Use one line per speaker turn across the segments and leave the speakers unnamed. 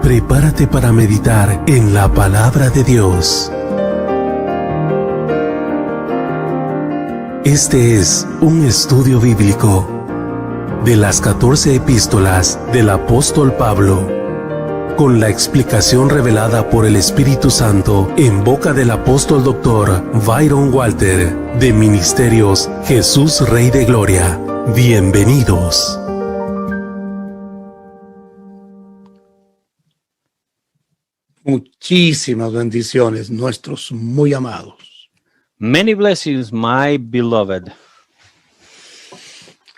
Prepárate para meditar en la palabra de Dios. Este es un estudio bíblico de las 14 epístolas del apóstol Pablo, con la explicación revelada por el Espíritu Santo en boca del apóstol Dr. Byron Walter, de Ministerios Jesús Rey de Gloria. Bienvenidos.
Muchísimas bendiciones, nuestros muy amados.
Many blessings, my beloved.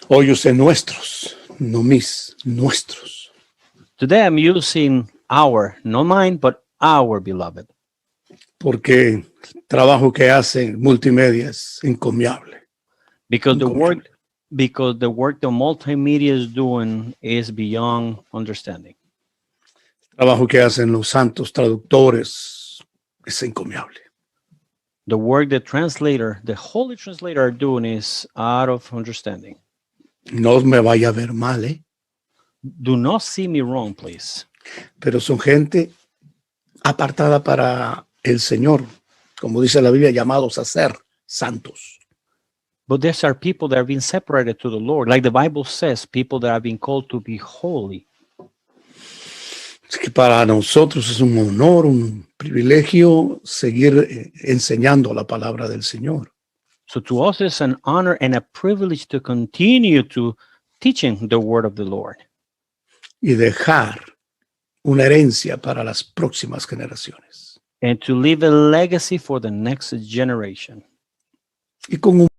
Hoy usé nuestros, no mis, nuestros.
Today I'm using our, not mine, but our beloved.
Porque el trabajo que hacen multimedia es encomiable.
Because the work the multimedia is doing is beyond understanding.
El trabajo que hacen los santos traductores es encomiable.
The work the holy translator are doing is out of understanding.
No me vaya a ver mal,
Do not see me wrong, please.
pero son gente apartada para el Señor, como dice la Biblia, llamados a ser santos.
But these are people that are being separated to the Lord. Like the Bible says, people that are being called to be holy.
Es que para nosotros es un honor, un privilegio seguir enseñando la palabra del Señor.
So to us it's an honor and a privilege to continue to teaching the word of the Lord.
Y dejar una herencia para las próximas generaciones.
And to leave a legacy for the next generation.
Y con un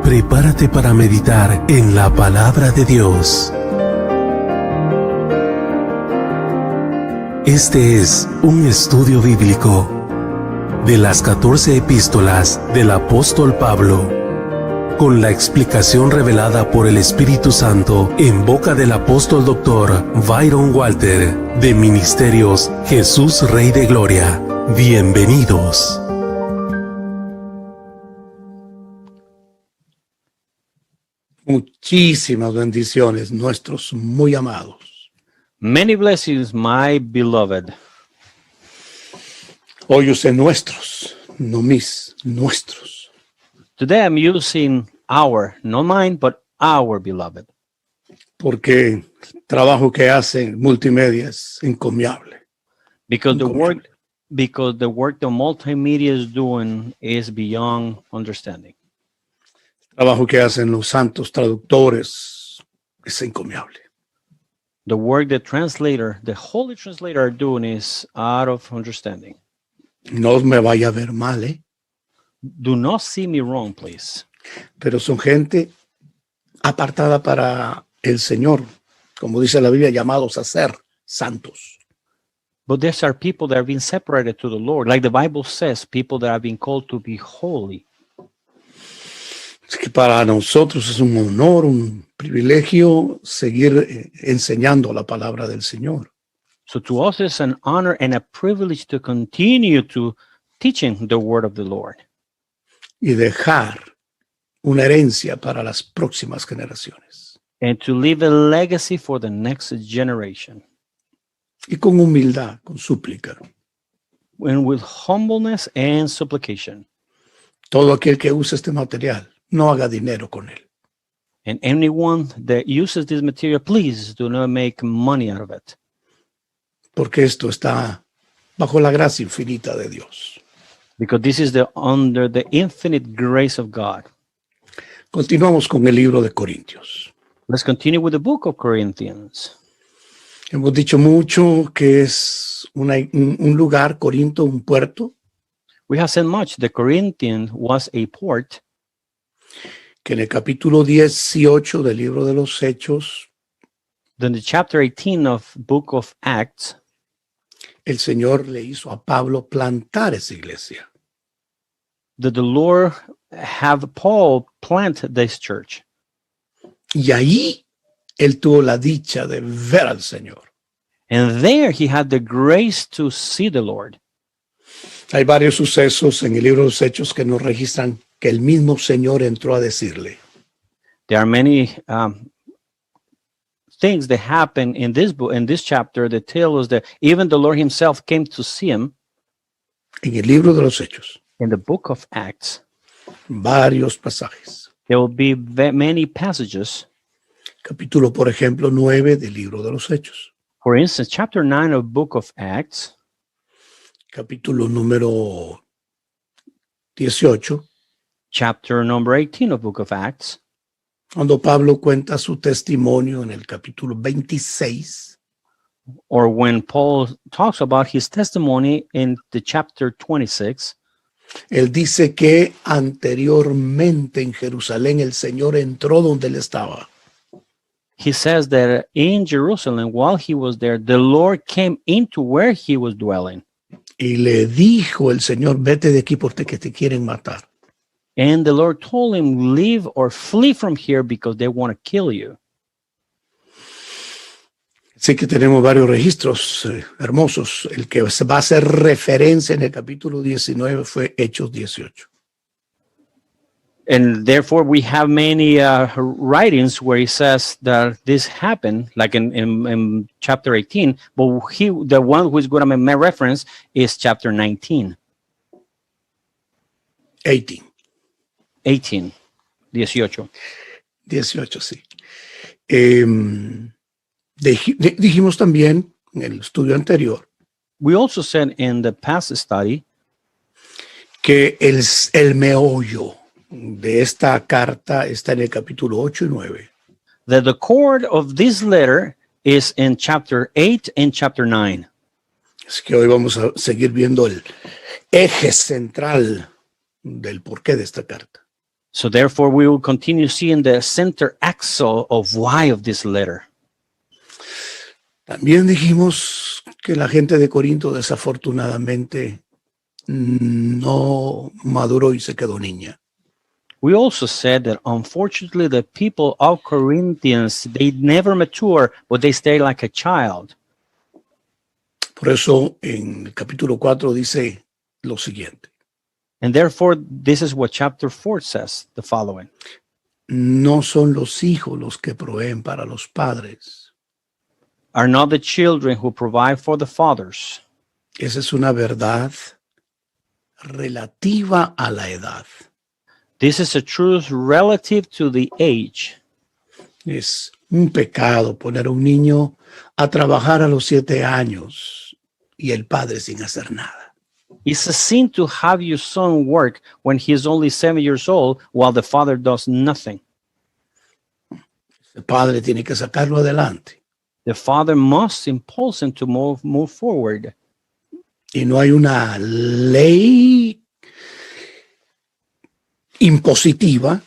Prepárate para meditar en la palabra de Dios. Este es un estudio bíblico de las 14 epístolas del apóstol Pablo, con la explicación revelada por el Espíritu Santo en boca del apóstol Dr. Byron Walter, de Ministerios Jesús Rey de Gloria. Bienvenidos.
muchísimas bendiciones, nuestros muy amados.
Many blessings, my beloved.
Hoy usé nuestros, no mis, nuestros.
Today I'm using our, not mine, but our beloved.
Porque el trabajo que hacen multimedia es encomiable.
Because the
Encomiable.
work the multimedia is doing is beyond understanding.
El trabajo que hacen los santos traductores es encomiable.
The work the holy translator are doing is out of understanding.
No me vaya a ver mal,
Do not see me wrong, please.
pero son gente apartada para el Señor, como dice la Biblia, llamados a ser santos.
But these are people that are being separated to the Lord. Like the Bible says, people that are being called to be holy.
Es que para nosotros es un honor, un privilegio seguir enseñando la palabra del Señor.
So to us, it's an honor and a privilege to continue to teaching the word of the Lord
Y dejar una herencia para las próximas generaciones.
and to leave a legacy for the next generation.
Y con humildad, con súplica.
And with humbleness and supplication.
Todo aquel que use este material, no haga dinero con él.
And anyone that uses this material, please do not make money out of it.
Porque esto está bajo la gracia infinita de Dios.
Because this is under the infinite grace of God.
Continuamos con el libro de Corintios.
Let's continue with the book of Corinthians.
Hemos dicho mucho que es un lugar, Corinto, un puerto,
We have said much. The Corinthian was a port.
que en el capítulo 18 del libro de los Hechos,
Then the chapter 18 of book of Acts,
el Señor le hizo a Pablo plantar esa iglesia.
that the Lord have Paul plant this church.
Y ahí él tuvo la dicha de ver al Señor.
And there he had the grace to see the Lord.
Hay varios sucesos en el libro de los Hechos que nos registran que el mismo Señor entró a decirle.
There are many things that happen in this book, in this chapter, that tell us that even the Lord himself came to see him.
En el libro de los Hechos,
In the book of Acts,
varios pasajes.
there will be many passages.
Capítulo, por ejemplo, 9 del libro de los Hechos.
For instance, chapter 9 of book of Acts,
Capítulo número 18,
chapter number 18 of book of Acts,
cuando Pablo cuenta su testimonio en el capítulo 26,
or when Paul talks about his testimony in the chapter 26,
él dice que anteriormente en Jerusalén el Señor entró donde él estaba.
he says that in Jerusalem, while he was there, the Lord came into where he was dwelling.
Y le dijo el Señor, vete de aquí porque te quieren matar.
And the Lord told him, leave or flee from here because they want to kill you.
Así que tenemos varios registros hermosos. El que va a hacer referencia en el capítulo 19 fue Hechos 18.
And therefore, we have many writings where he says that this happened, like in chapter 18, but the one who is going to make my reference is chapter 19.
18.
18. 18.
18, sí. Dijimos también en el estudio anterior
We also said in the past study
que el meollo de esta carta está en el capítulo 8 y 9.
that the core of this letter is in chapter 8 and chapter 9.
Es que hoy vamos a seguir viendo el eje central del porqué de esta carta.
So therefore, we will continue seeing the center axle of why of this letter.
También dijimos que la gente de Corinto desafortunadamente no maduró y se quedó niña.
We also said that unfortunately the people of Corinthians, they never mature, but they stay like a child.
Por eso en el capítulo 4 dice lo siguiente.
And therefore, this is what chapter 4 says, the following.
No son los hijos los que proveen para los padres.
Are not the children who provide for the fathers.
Esa es una verdad relativa a la edad.
This is a truth relative to the age.
Es un pecado poner a un niño a trabajar a los 7 años y el padre sin hacer nada.
It's a sin to have your son work when he is only 7 years old while the father does nothing.
El padre tiene que sacarlo adelante.
The father must impulse him to move forward.
Y no hay una ley impositiva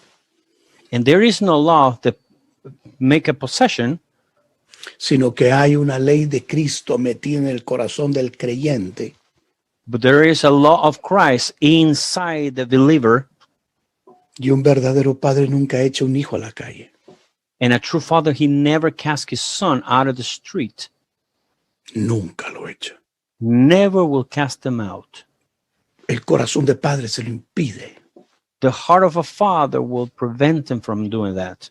And there is no law that make a possession
sino que hay una ley de Cristo metida en el corazón del creyente,
but there is a law of Christ inside the believer,
y un verdadero padre nunca echa un hijo a la calle.
and a true father, he never casts his son out of the street,
Nunca lo echa.
never will cast them out.
El corazón de padre se lo impide.
The heart of a father will prevent him from doing that.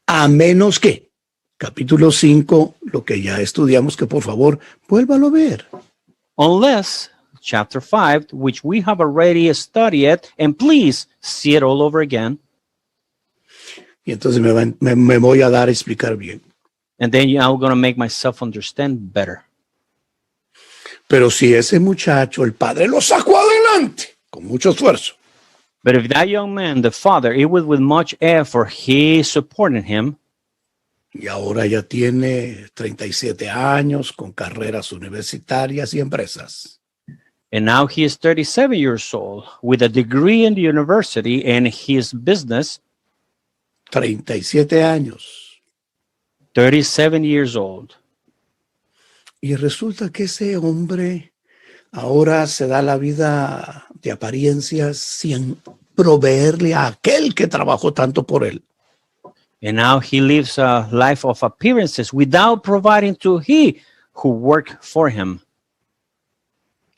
A menos que, capítulo 5, lo que ya estudiamos, que por favor, vuélvalo a ver.
Unless chapter 5, which we have already studied, and please see it all over again.
Y entonces me voy a dar a explicar bien.
And then I'm going to make myself understand better.
Pero si ese muchacho, el padre lo sacó adelante, con mucho esfuerzo,
But if that young man, the father, it was with much effort, he supported him,
y ahora ya tiene 37 años, con carreras universitarias y empresas,
and now he is 37 years old with a degree in the university and his business,
37 años.
37 years old.
Y resulta que ese hombre ahora se da la vida de apariencias sin proveerle a aquel que trabajó tanto por él.
And now he lives a life of appearances without providing to he who worked for him.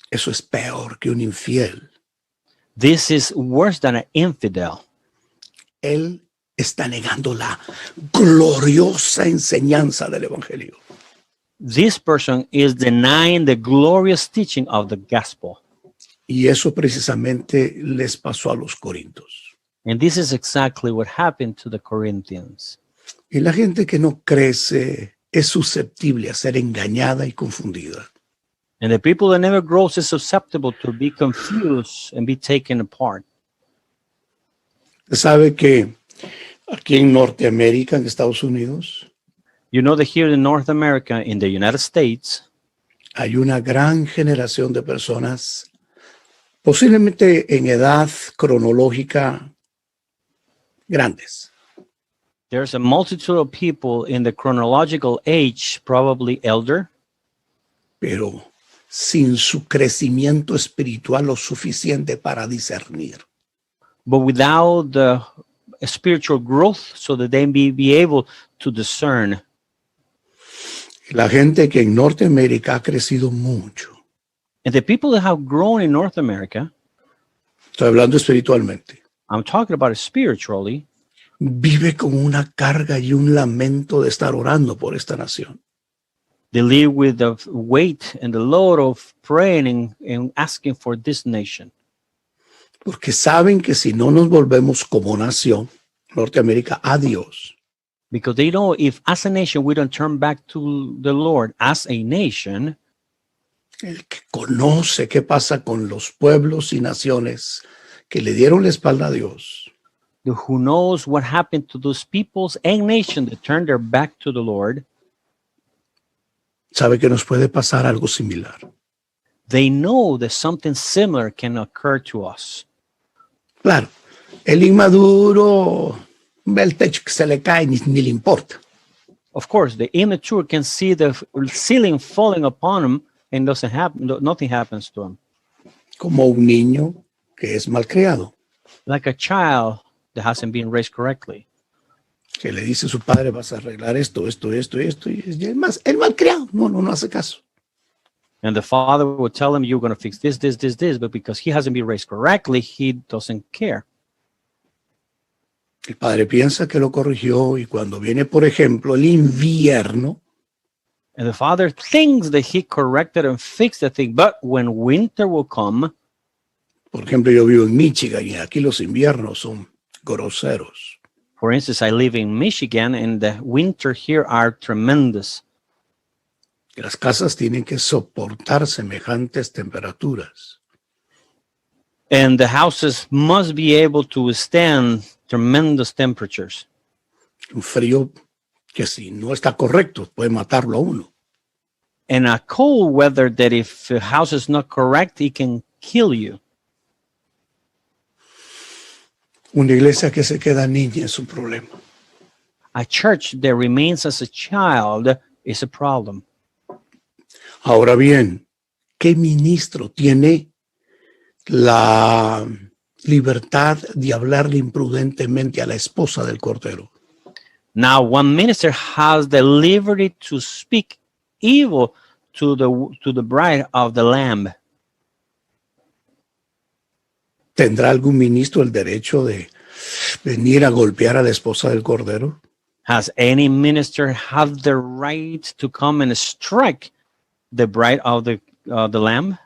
Eso es peor que un infiel.
This is worse than an infidel.
Él está negando la gloriosa enseñanza del Evangelio.
This person is denying the glorious teaching of the gospel.
Y eso precisamente les pasó a los corintios.
And this is exactly what happened to the Corinthians.
Y la gente que no crece es susceptible a ser engañada y confundida.
And the people that never grows is susceptible to be confused and be taken apart.
Usted sabe que aquí en Norteamérica, en Estados Unidos,
You know that here in North America, in the United States,
hay una gran generación de personas, posiblemente en edad cronológica, grandes,
there's a multitude of people in the chronological age, probably elder,
pero sin su crecimiento espiritual lo suficiente para discernir.
but without the spiritual growth so that they may be able to discern.
La gente que en Norteamérica ha crecido mucho,
And the people that have grown in North America,
estoy hablando espiritualmente,
I'm talking about it spiritually,
vive con una carga y un lamento de estar orando por esta nación.
they live with the weight and the load of praying and asking for this nation.
Porque saben que si no nos volvemos como nación, Norteamérica, a Dios,
Because they know if as a nation we don't turn back to the Lord as a nation,
el que conoce qué pasa con los pueblos y naciones que le dieron la espalda a Dios,
who knows what happened to those peoples and nations that turned their back to the Lord,
sabe que nos puede pasar algo similar.
they know that something similar can occur to us.
Claro, el inmaduro ve el techo que se le cae ni le importa.
Of course, the immature can see the ceiling falling upon them and nothing happens to them.
Como un niño que es malcriado,
Like a child that hasn't been raised correctly.
que le dice a su padre, vas a arreglar esto, y el malcriado, no hace caso.
And the father will tell him, you're going to fix this, but because he hasn't been raised correctly, he doesn't care.
El padre piensa que lo corrigió y cuando viene, por ejemplo, el invierno,
And the father thinks that he corrected and fixed the thing, but when winter will come,
por ejemplo, yo vivo en Michigan y aquí los inviernos son groseros.
for instance, I live in Michigan and the winter here are tremendous.
Las casas tienen que soportar semejantes temperaturas.
And the houses must be able to withstand tremendous temperatures.
Un frío que si no está correcto puede matarlo a uno.
And a cold weather that if the house is not correct, it can kill you.
Una iglesia que se queda niña es un problema.
a church that remains as a child is a problem.
Ahora bien, ¿qué ministro tiene la libertad de hablarle imprudentemente a la esposa del Cordero?
Now, one minister has the liberty to speak evil to the bride of the Lamb.
¿Tendrá algún ministro el derecho de venir a golpear a la esposa del Cordero?
Has any minister have the right to come and strike the bride of the Lamb?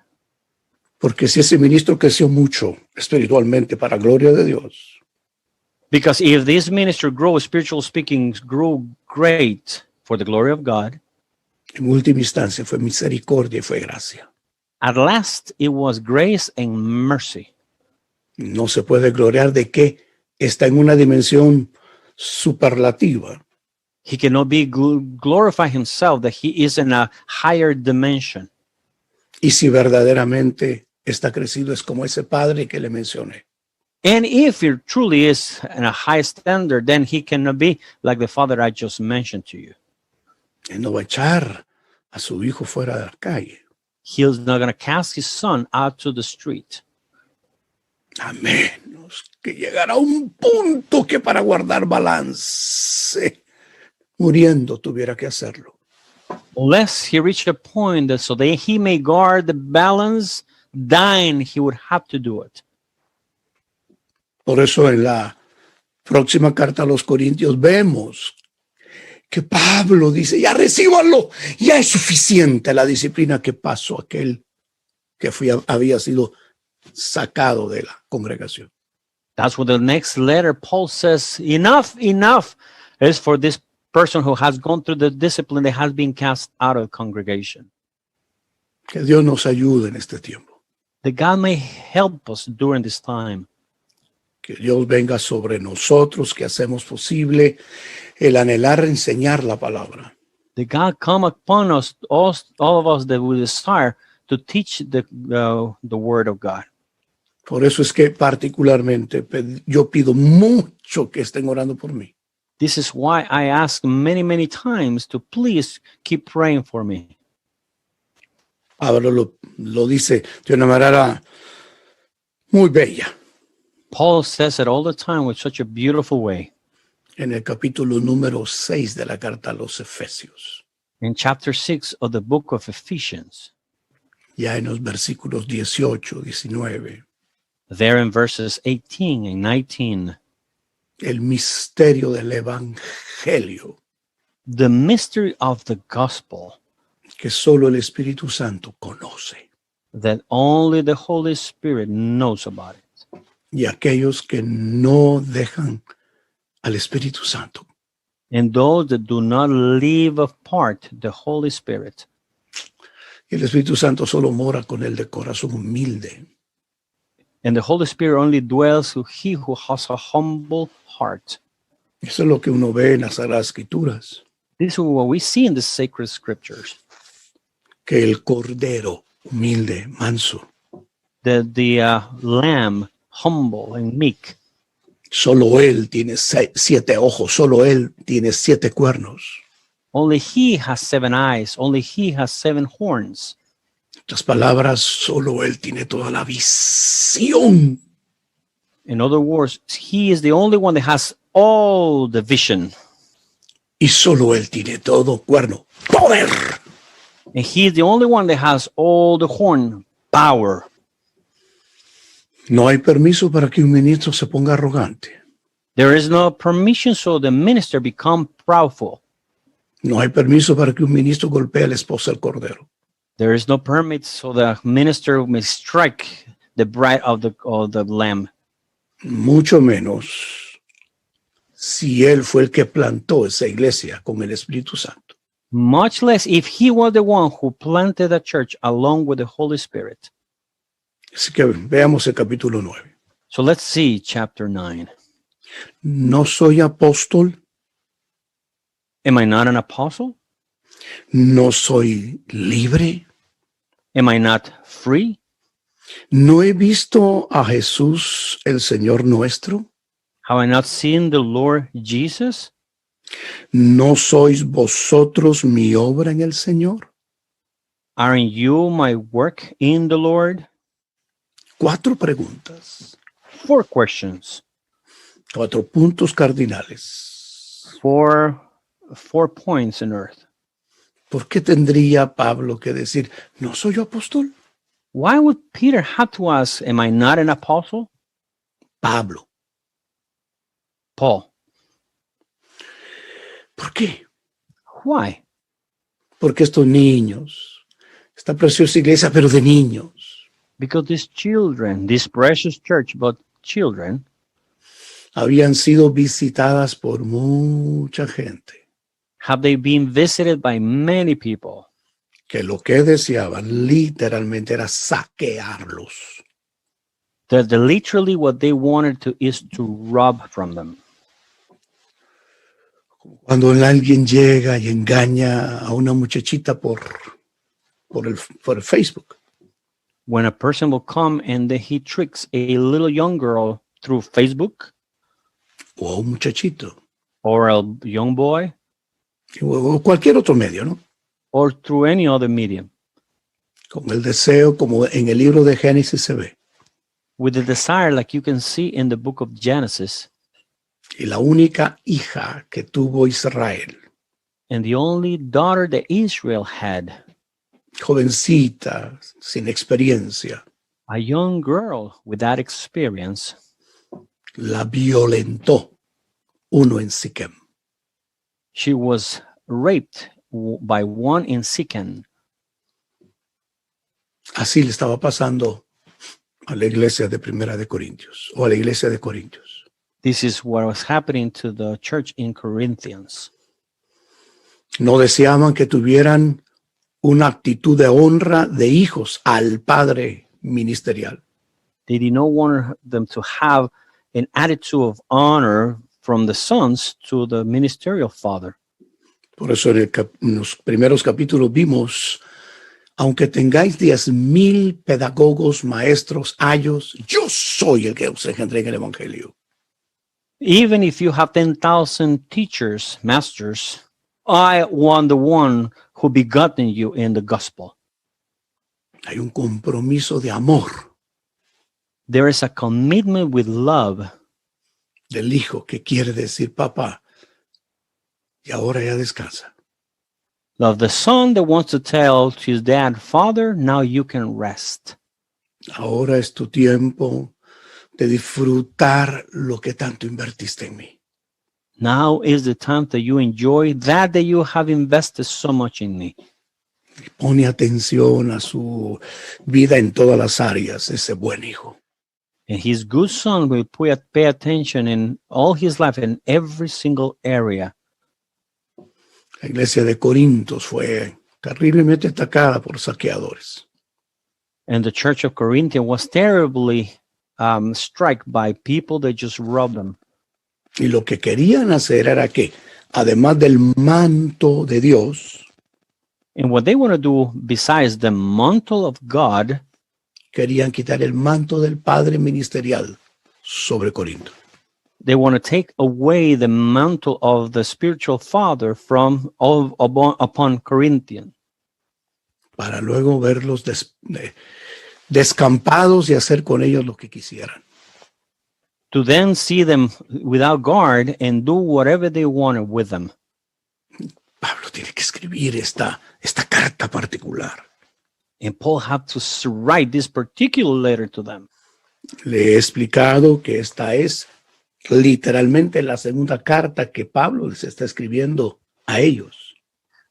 Porque si ese ministro creció mucho espiritualmente para gloria de Dios,
Because if this minister grows, spiritual speaking, grew great for the glory of God,
en última instancia fue misericordia y fue gracia.
at last it was grace and mercy.
No se puede gloriar de que está en una dimensión superlativa.
He cannot be glorify himself that he is in a higher dimension.
Y si verdaderamente está crecido es como ese padre que le mencioné.
And if he truly is in a high standard, then he cannot be like the father I just mentioned to you.
Él no va a echar a su hijo fuera de la calle.
He's not going to cast his son out to the street.
A menos que llegara un punto que para guardar balance, muriendo tuviera que hacerlo.
Unless he reached a point that so that he may guard the balance, dying, he would have to do it.
Por eso en la próxima carta a los Corintios vemos que Pablo dice, ya recíbanlo, ya es suficiente la disciplina que pasó aquel que había sido sacado de la congregación.
That's what the next letter, Paul says, enough is for this person who has gone through the discipline that has been cast out of the congregation.
Que Dios nos ayude en este tiempo.
That God may help us during this time.
Que Dios venga sobre nosotros, que hacemos posible el anhelar enseñar la palabra.
That God come upon us, all of us that we desire to teach the word of God.
Por eso es que particularmente yo pido mucho que estén orando por mí.
This is why I ask many times to please keep praying for me.
Pablo lo dice de una manera muy bella.
Paul says it all the time with such a beautiful way.
En el capítulo número 6 de la carta a los Efesios.
In chapter 6 of the book of Ephesians,
Ya en los versículos 18, 19.
there in verses 18 and 19,
El misterio del evangelio
the mystery of the gospel
que solo el Espíritu Santo conoce.
that only the Holy Spirit knows about it.
Y aquellos que no dejan al Espíritu Santo,
And those that do not leave apart the Holy Spirit.
el Espíritu Santo solo mora con el de corazón humilde.
And the Holy Spirit only dwells with he who has a humble heart.
Eso es lo que uno ve en las Sagradas Escrituras,
This is what we see in the sacred scriptures.
que el Cordero humilde, manso,
The lamb, humble and meek.
solo él tiene 7 ojos, solo él tiene 7 cuernos.
Only he has 7 eyes. Only he has 7 horns.
En otras palabras, solo él tiene toda la visión.
In other words, he is the only one that has all the vision.
Y solo él tiene todo cuerno, poder.
And he is the only one that has all the horn, power.
No hay permiso para que un ministro se ponga arrogante.
There is no permission so the minister become proudful.
No hay permiso para que un ministro golpee a la esposa del Cordero.
There is no permit so the minister may strike the bride of the lamb.
Mucho menos si él fue el que plantó esa iglesia con el Espíritu Santo.
Much less if he was the one who planted the church along with the Holy Spirit.
Así que veamos el capítulo 9.
So let's see chapter 9.
No soy apóstol,
Am I not an apostle?
no soy libre,
Am I not free?
no he visto a Jesús el Señor nuestro.
Have I not seen the Lord Jesus?
¿No sois vosotros mi obra en el Señor?
Aren't you my work in the Lord?
4 preguntas,
4 questions,
4 puntos cardinales.
4 points in earth.
¿Por qué tendría Pablo que decir, no soy yo apóstol?
Why would Peter have to ask, am I not an apostle?
Pablo.
Paul.
¿Por qué?
Why?
Porque estos niños, esta preciosa iglesia, pero de niños,
Because these children, this precious church, but children,
habían sido visitadas por mucha gente
have they been visited by many people
que lo que deseaban literalmente era saquearlos.
that literally what they wanted to is to rob from them.
Cuando alguien llega y engaña a una muchachita por el Facebook,
When a person will come and then he tricks a little young girl through Facebook
o a un muchachito,
or a young boy
o cualquier otro medio, ¿no?
or through any other medium,
Con el deseo, como en el libro de Génesis se ve,
with the desire like you can see in the book of Genesis,
y la única hija que tuvo Israel,
and the only daughter that Israel had,
jovencita, sin experiencia,
a young girl with that experience,
la violentó uno en Siquem.
she was raped by one in Sychem.
Así le estaba pasando a la iglesia de Primera de Corintios, o a la iglesia de Corintios.
This is what was happening to the church in Corinthians.
No deseaban que tuvieran una actitud de honra de hijos al padre ministerial.
They did not want them to have an attitude of honor from the sons to the ministerial father.
Por eso en los primeros capítulos vimos, aunque tengáis 10,000 pedagogos, maestros, ayos, yo soy el que os engendré en el evangelio.
Even if you have 10,000 teachers, masters, I want the one who begotten you in the gospel.
Hay un compromiso de amor
There is a commitment with love
del hijo que quiere decir, papá, y ahora ya descansa.
of the son that wants to tell to his dad, Father, now you can rest.
Ahora es tu tiempo de disfrutar lo que tanto invertiste en mí.
Now is the time that you enjoy that you have invested so much in me.
Y pone atención a su vida en todas las áreas, ese buen hijo.
And his good son will pay attention in all his life in every single area.
La iglesia de Corintios fue terriblemente atacada por saqueadores.
And the church of Corinthians was terribly struck by people that just robbed them.
Y lo que querían hacer era que, además del manto de Dios,
And what they want to do, besides the mantle of God,
querían quitar el manto del padre ministerial sobre Corinto.
they want to take away the mantle of the spiritual father from upon Corinthians,
Para luego verlos descampados y hacer con ellos lo que quisieran.
to then see them without guard and do whatever they wanted with them.
Pablo tiene que escribir esta carta particular.
And Paul had to write this particular letter to them.
Le he explicado que esta es literalmente la segunda carta que Pablo les está escribiendo a ellos.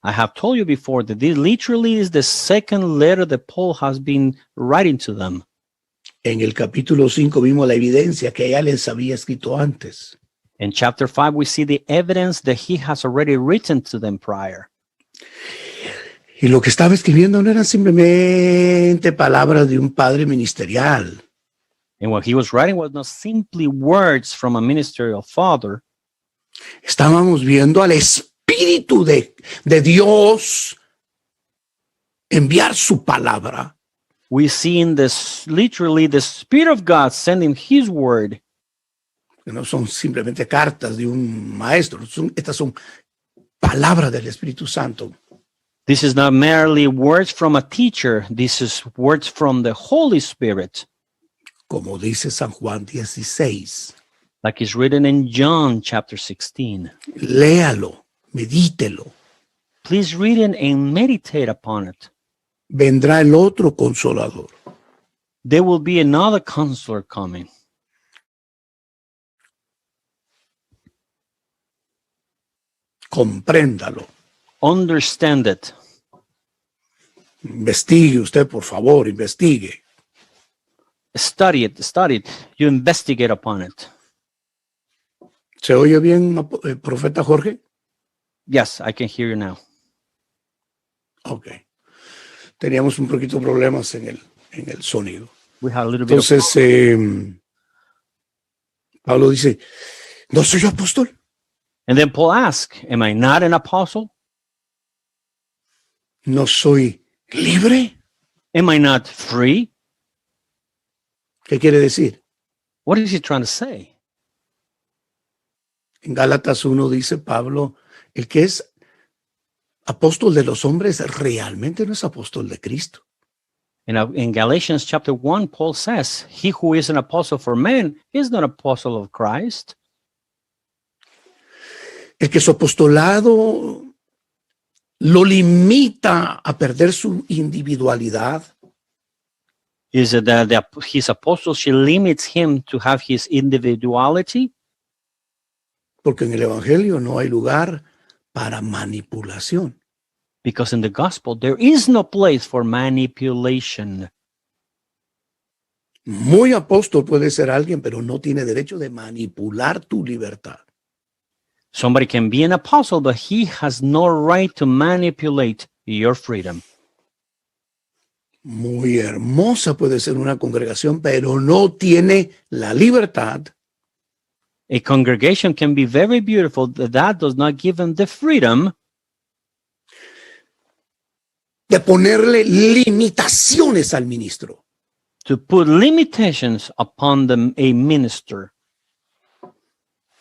I have told you before that this literally is the second letter that Paul has been writing to them.
En el capítulo 5 vimos la evidencia que ya les había escrito antes.
In chapter 5, we see the evidence that he has already written to them prior.
Y lo que estaba escribiendo no eran simplemente palabras de un padre ministerial.
And what he was writing was not simply words from a ministerial father.
Estábamos viendo al Espíritu de Dios enviar su palabra
We see in this literally the Spirit of God sending his word
que no son simplemente cartas de un maestro, estas son palabras del Espíritu Santo.
This is not merely words from a teacher. This is words from the Holy Spirit,
Como dice San Juan 16.
like is written in John chapter 16.
Léalo, medítelo.
Please read it and meditate upon it.
Vendrá el otro consolador.
There will be another counselor coming.
Compréndalo.
Understand it.
Investigue usted, por favor, investigue.
Study it. Study it. You investigate upon it.
¿Se oye bien, profeta Jorge?
Yes, I can hear you now.
Ok. Teníamos un poquito de problemas en el sonido.
We had a little bit of
Entonces, Pablo dice, ¿no soy yo apóstol?
And then Paul asks, am I not an apostle?
¿No soy libre?
Am I not free?
¿Qué quiere decir?
What is he trying to say?
En Gálatas 1 dice Pablo, el que es apóstol de los hombres realmente no es apóstol de Cristo.
In Galatians chapter 1, Paul says, he who is an apostle for men is not an apostle of Christ.
El que su apostolado lo limita a perder su individualidad,
Is it that his apostleship limits him to have his individuality?
porque en el Evangelio no hay lugar para manipulación.
Because in the gospel, there is no place for manipulation.
Muy apóstol puede ser alguien, pero no tiene derecho de manipular tu libertad.
Somebody can be an apostle, but he has no right to manipulate your freedom.
Muy hermosa puede ser una congregación, pero no tiene la libertad
A congregation can be very beautiful, but that does not give them the freedom
de ponerle limitaciones al ministro.
to put limitations upon a minister.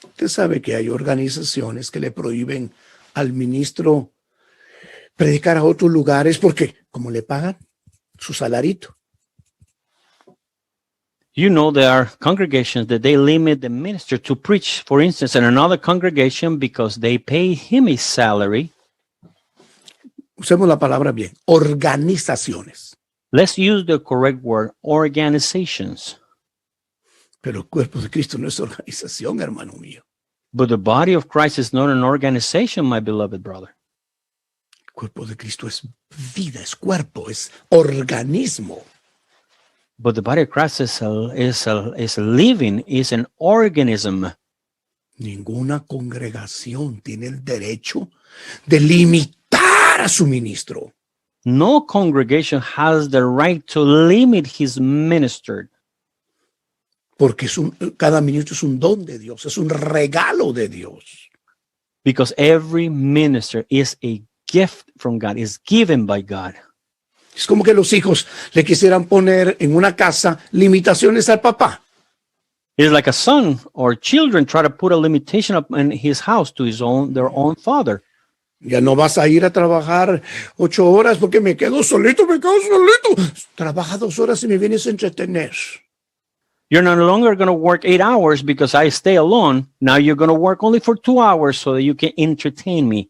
Usted sabe que hay organizaciones que le prohíben al ministro predicar a otros lugares porque, como le pagan su salarito.
You know, there are congregations that they limit the minister to preach, for instance, in another congregation because they pay him his salary.
Usemos la palabra bien, organizaciones.
Let's use the correct word, organizations.
Pero el cuerpo de Cristo no es organización, hermano mío.
But the body of Christ is not an organization, my beloved brother.
El cuerpo de Cristo es vida, es cuerpo, es organismo.
But the body of Christ is a living, is an organism.
Ninguna congregación tiene el derecho de limitar a su ministro.
No congregation has the right to limit his minister
Porque cada ministro es un don de Dios, es un regalo de Dios.
because every minister is a gift from God, is given by God.
Es como que los hijos le quisieran poner en una casa limitaciones al papá.
It's like a son or children try to put a limitation up in his house to their own father.
Ya no vas a ir a trabajar 8 horas porque me quedo solito. Trabaja 2 horas y me vienes a entretener.
You're no longer going to work 8 hours because I stay alone. Now you're going to work only for 2 hours so that you can entertain me.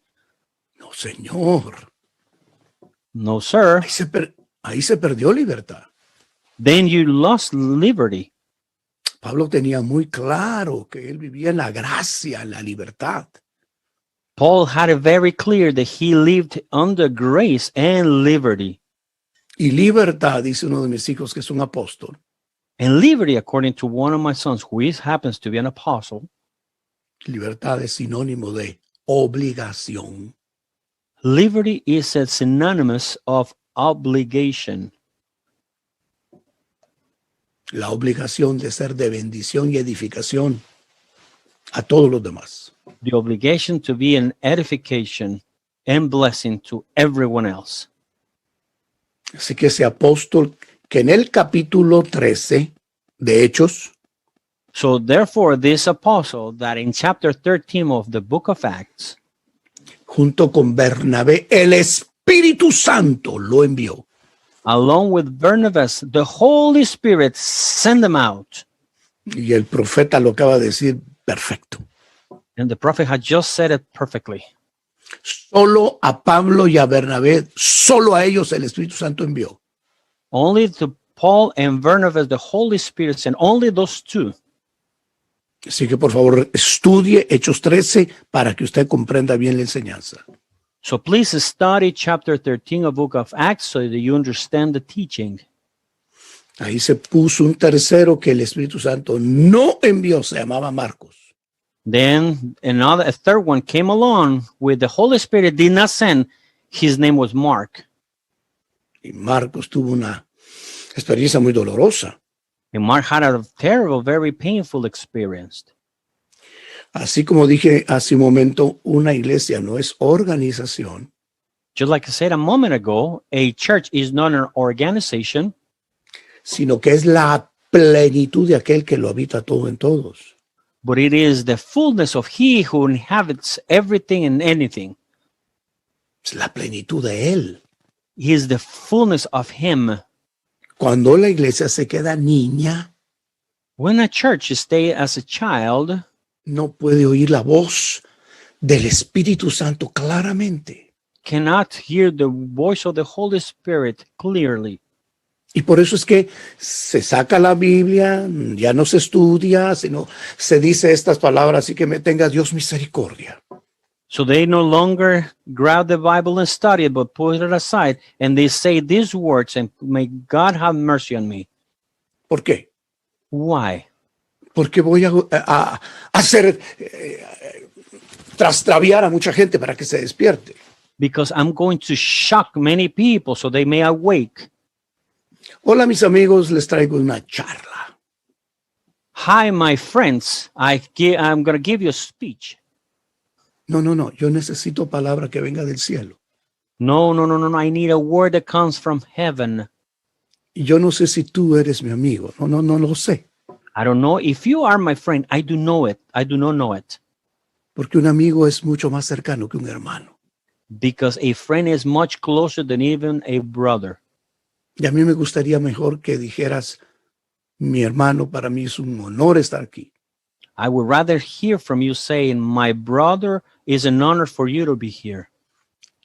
No, señor.
No, sir.
Ahí se perdió libertad.
Then you lost liberty.
Pablo tenía muy claro que él vivía en la gracia, en la libertad.
Paul had it very clear that he lived under grace and liberty.
Y libertad, dice uno de mis hijos que es un apóstol,
And liberty, according to one of my sons, who happens to be an apostle,
libertad es sinónimo de obligación.
liberty is a synonymous of obligation.
La obligación de ser de bendición y edificación a todos los demás.
The obligation to be an edification and blessing to everyone else.
Así que ese apóstol que en el capítulo 13 de Hechos
So therefore, this apostle that in chapter 13 of the book of Acts,
junto con Bernabé, el Espíritu Santo lo envió.
along with Barnabas, the Holy Spirit sent them out.
Y el profeta lo acaba de decir perfecto.
And the prophet had just said it perfectly.
Solo a Pablo y a Bernabé, solo a ellos el Espíritu Santo envió.
Only to Paul and Barnabas, the Holy Spirit sent, only those two.
Así que por favor estudie Hechos 13 para que usted comprenda bien la enseñanza.
So please study chapter 13 of book of Acts so that you understand the teaching.
Ahí se puso un tercero que el Espíritu Santo no envió, se llamaba Marcos.
Then a third one came along with the Holy Spirit did not send. His name was Mark.
Y Marcos tuvo una experiencia muy dolorosa.
And Mark had a terrible, very painful experience.
Así como dije hace un momento, una iglesia no es organización,
Just like I said a moment ago, a church is not an organization,
sino que es la plenitud de aquel que lo habita todo en todos.
but it is the fullness of He who inhabits everything and anything.
Es la plenitud de Él.
He is the fullness of Him.
Cuando la iglesia se queda niña,
When a church stays as a child,
no puede oír la voz del Espíritu Santo claramente.
cannot hear the voice of the Holy Spirit clearly.
Y por eso es que se saca la Biblia, ya no se estudia, sino se dice estas palabras, y que me tenga Dios misericordia.
So they no longer grab the Bible and study it, but put it aside, and they say these words, and may God have mercy on me.
¿Por qué?
Why?
Porque voy a hacer trastraviar a mucha gente para que se despierte.
Because I'm going to shock many people so they may awake.
Hola mis amigos, les traigo una charla.
Hi, my friends, I'm going to give you a speech.
No, yo necesito palabra que venga del cielo.
No, I need a word that comes from heaven.
Y yo no sé si tú eres mi amigo, no lo sé.
I don't know if you are my friend. I do know it. I do not know it.
Porque un amigo es mucho más cercano que un hermano.
Because a friend is much closer than even a brother.
Y a mí me gustaría mejor que dijeras, mi hermano, para mí es un honor estar aquí.
I would rather hear from you saying, my brother, is an honor for you to be here.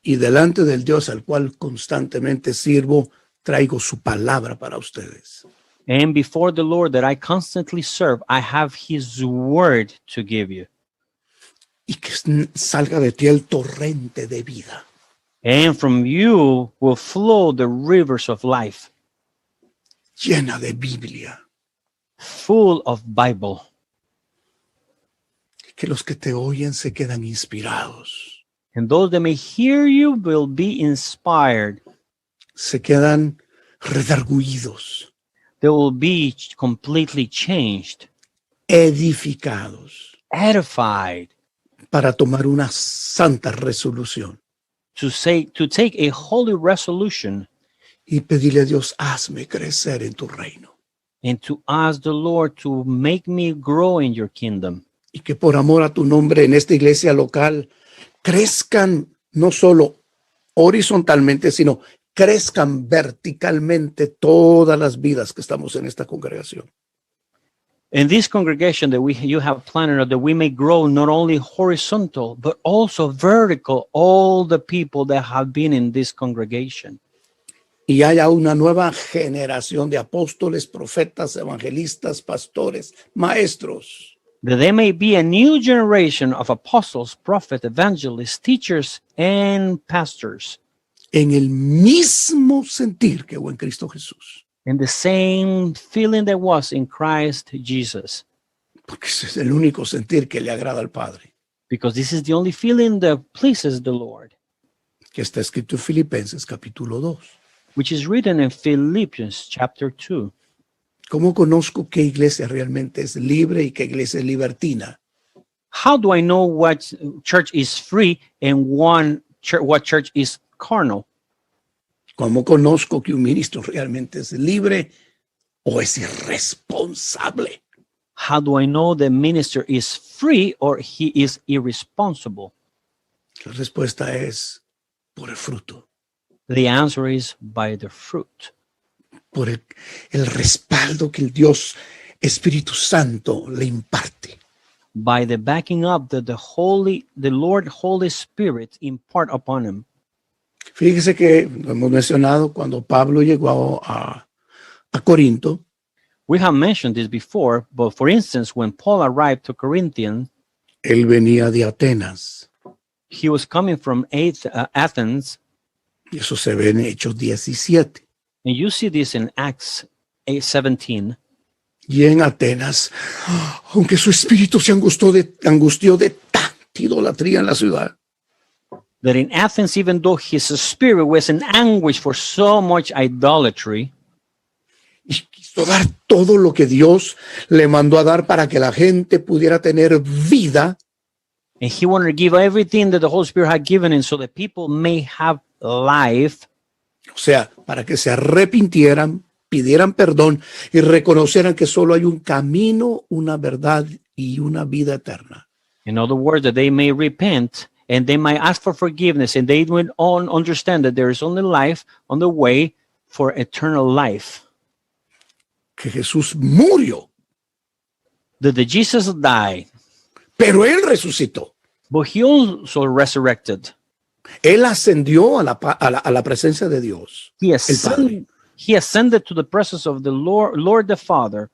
Y delante del Dios al cual constantemente sirvo, traigo su palabra para ustedes.
And before the Lord that I constantly serve, I have His word to give you.
Y que salga de ti el torrente de vida.
And from you will flow the rivers of life,
Llena de Biblia.
full of Bible.
Que los que te oyen se quedan inspirados.
And those that may hear you will be inspired.
Se quedan redarguidos,
They will be completely changed,
edificados,
edified,
para tomar una santa resolución
to take a holy resolution
y pedirle a Dios, hazme crecer en tu reino.
and to ask the Lord to make me grow in your kingdom.
Y que por amor a tu nombre en esta iglesia local crezcan no solo horizontalmente, sino crezcan verticalmente todas las vidas que estamos en esta congregación.
In this congregation that you have planned, that we may grow not only horizontal, but also vertical, all the people that have been in this congregation.
Y haya una nueva generación de apóstoles, profetas, evangelistas, pastores, maestros.
That there may be a new generation of apostles, prophets, evangelists, teachers, and pastors
En el mismo sentir que hubo en Cristo Jesús.
in the same feeling that was in Christ Jesus.
Porque ese es el único sentir que le agrada al Padre.
Because this is the only feeling that pleases the Lord,
Que está escrito en Filipenses capítulo 2.
which is written in Philippians chapter 2.
¿Cómo conozco qué iglesia realmente es libre y qué iglesia es libertina?
How do I know what church is free and what church is carnal?
¿Cómo conozco que un ministro realmente es libre o es irresponsable?
How do I know the minister is free or he is irresponsible?
La respuesta es por el fruto,
The answer is by the fruit,
por el respaldo que el Dios Espíritu Santo le imparte.
by the backing up that the Lord Holy Spirit impart upon him.
Fíjese que lo hemos mencionado cuando Pablo llegó a Corinto.
We have mentioned this before, but for instance, when Paul arrived to Corinthians,
Él venía de Atenas.
he was coming from Athens,
Y eso se ve en Hechos 17.
and you see this in Acts 8:17.
Y en Atenas, aunque su espíritu se angustió de tanta idolatría en la ciudad,
That in Athens, even though his spirit was in anguish for so much idolatry,
y quiso dar todo lo que Dios le mandó a dar para que la gente pudiera tener vida,
and he wanted to give everything that the Holy Spirit had given him so that people may have life,
o sea, para que se arrepintieran, pidieran perdón y reconocieran que solo hay un camino, una verdad y una vida eterna.
in other words, that they may repent and they might ask for forgiveness, and they would all understand that there is only life on the way for eternal life.
Que Jesús murió,
That the Jesus died,
pero Él resucitó.
but he also resurrected.
Él ascendió a la presencia de Dios,
He
el Padre.
He ascended to the presence of the Lord the Father.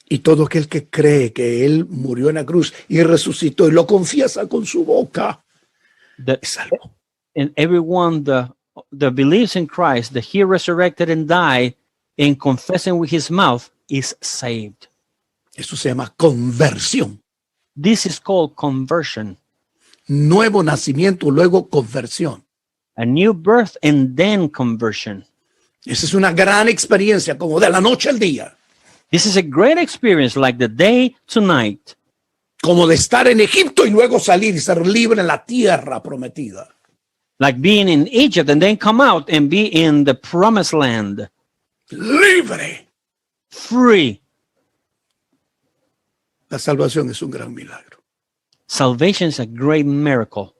Y todo aquel que cree que Él murió en la cruz y resucitó y lo confiesa con su boca,
That
es salvo.
and everyone that believes in Christ, that he resurrected and died, and confessing with his mouth is saved.
Eso se llama conversión.
This is called conversion,
Nuevo nacimiento, luego conversión.
a new birth and then conversion.
Esa es una gran experiencia, como de la noche al día,
This is a great experience, like the day to night,
como de estar en Egipto y luego salir y ser libre en la tierra prometida.
like being in Egypt and then come out and be in the promised land,
Libre.
free.
La salvación es un gran milagro.
Salvation is a great miracle.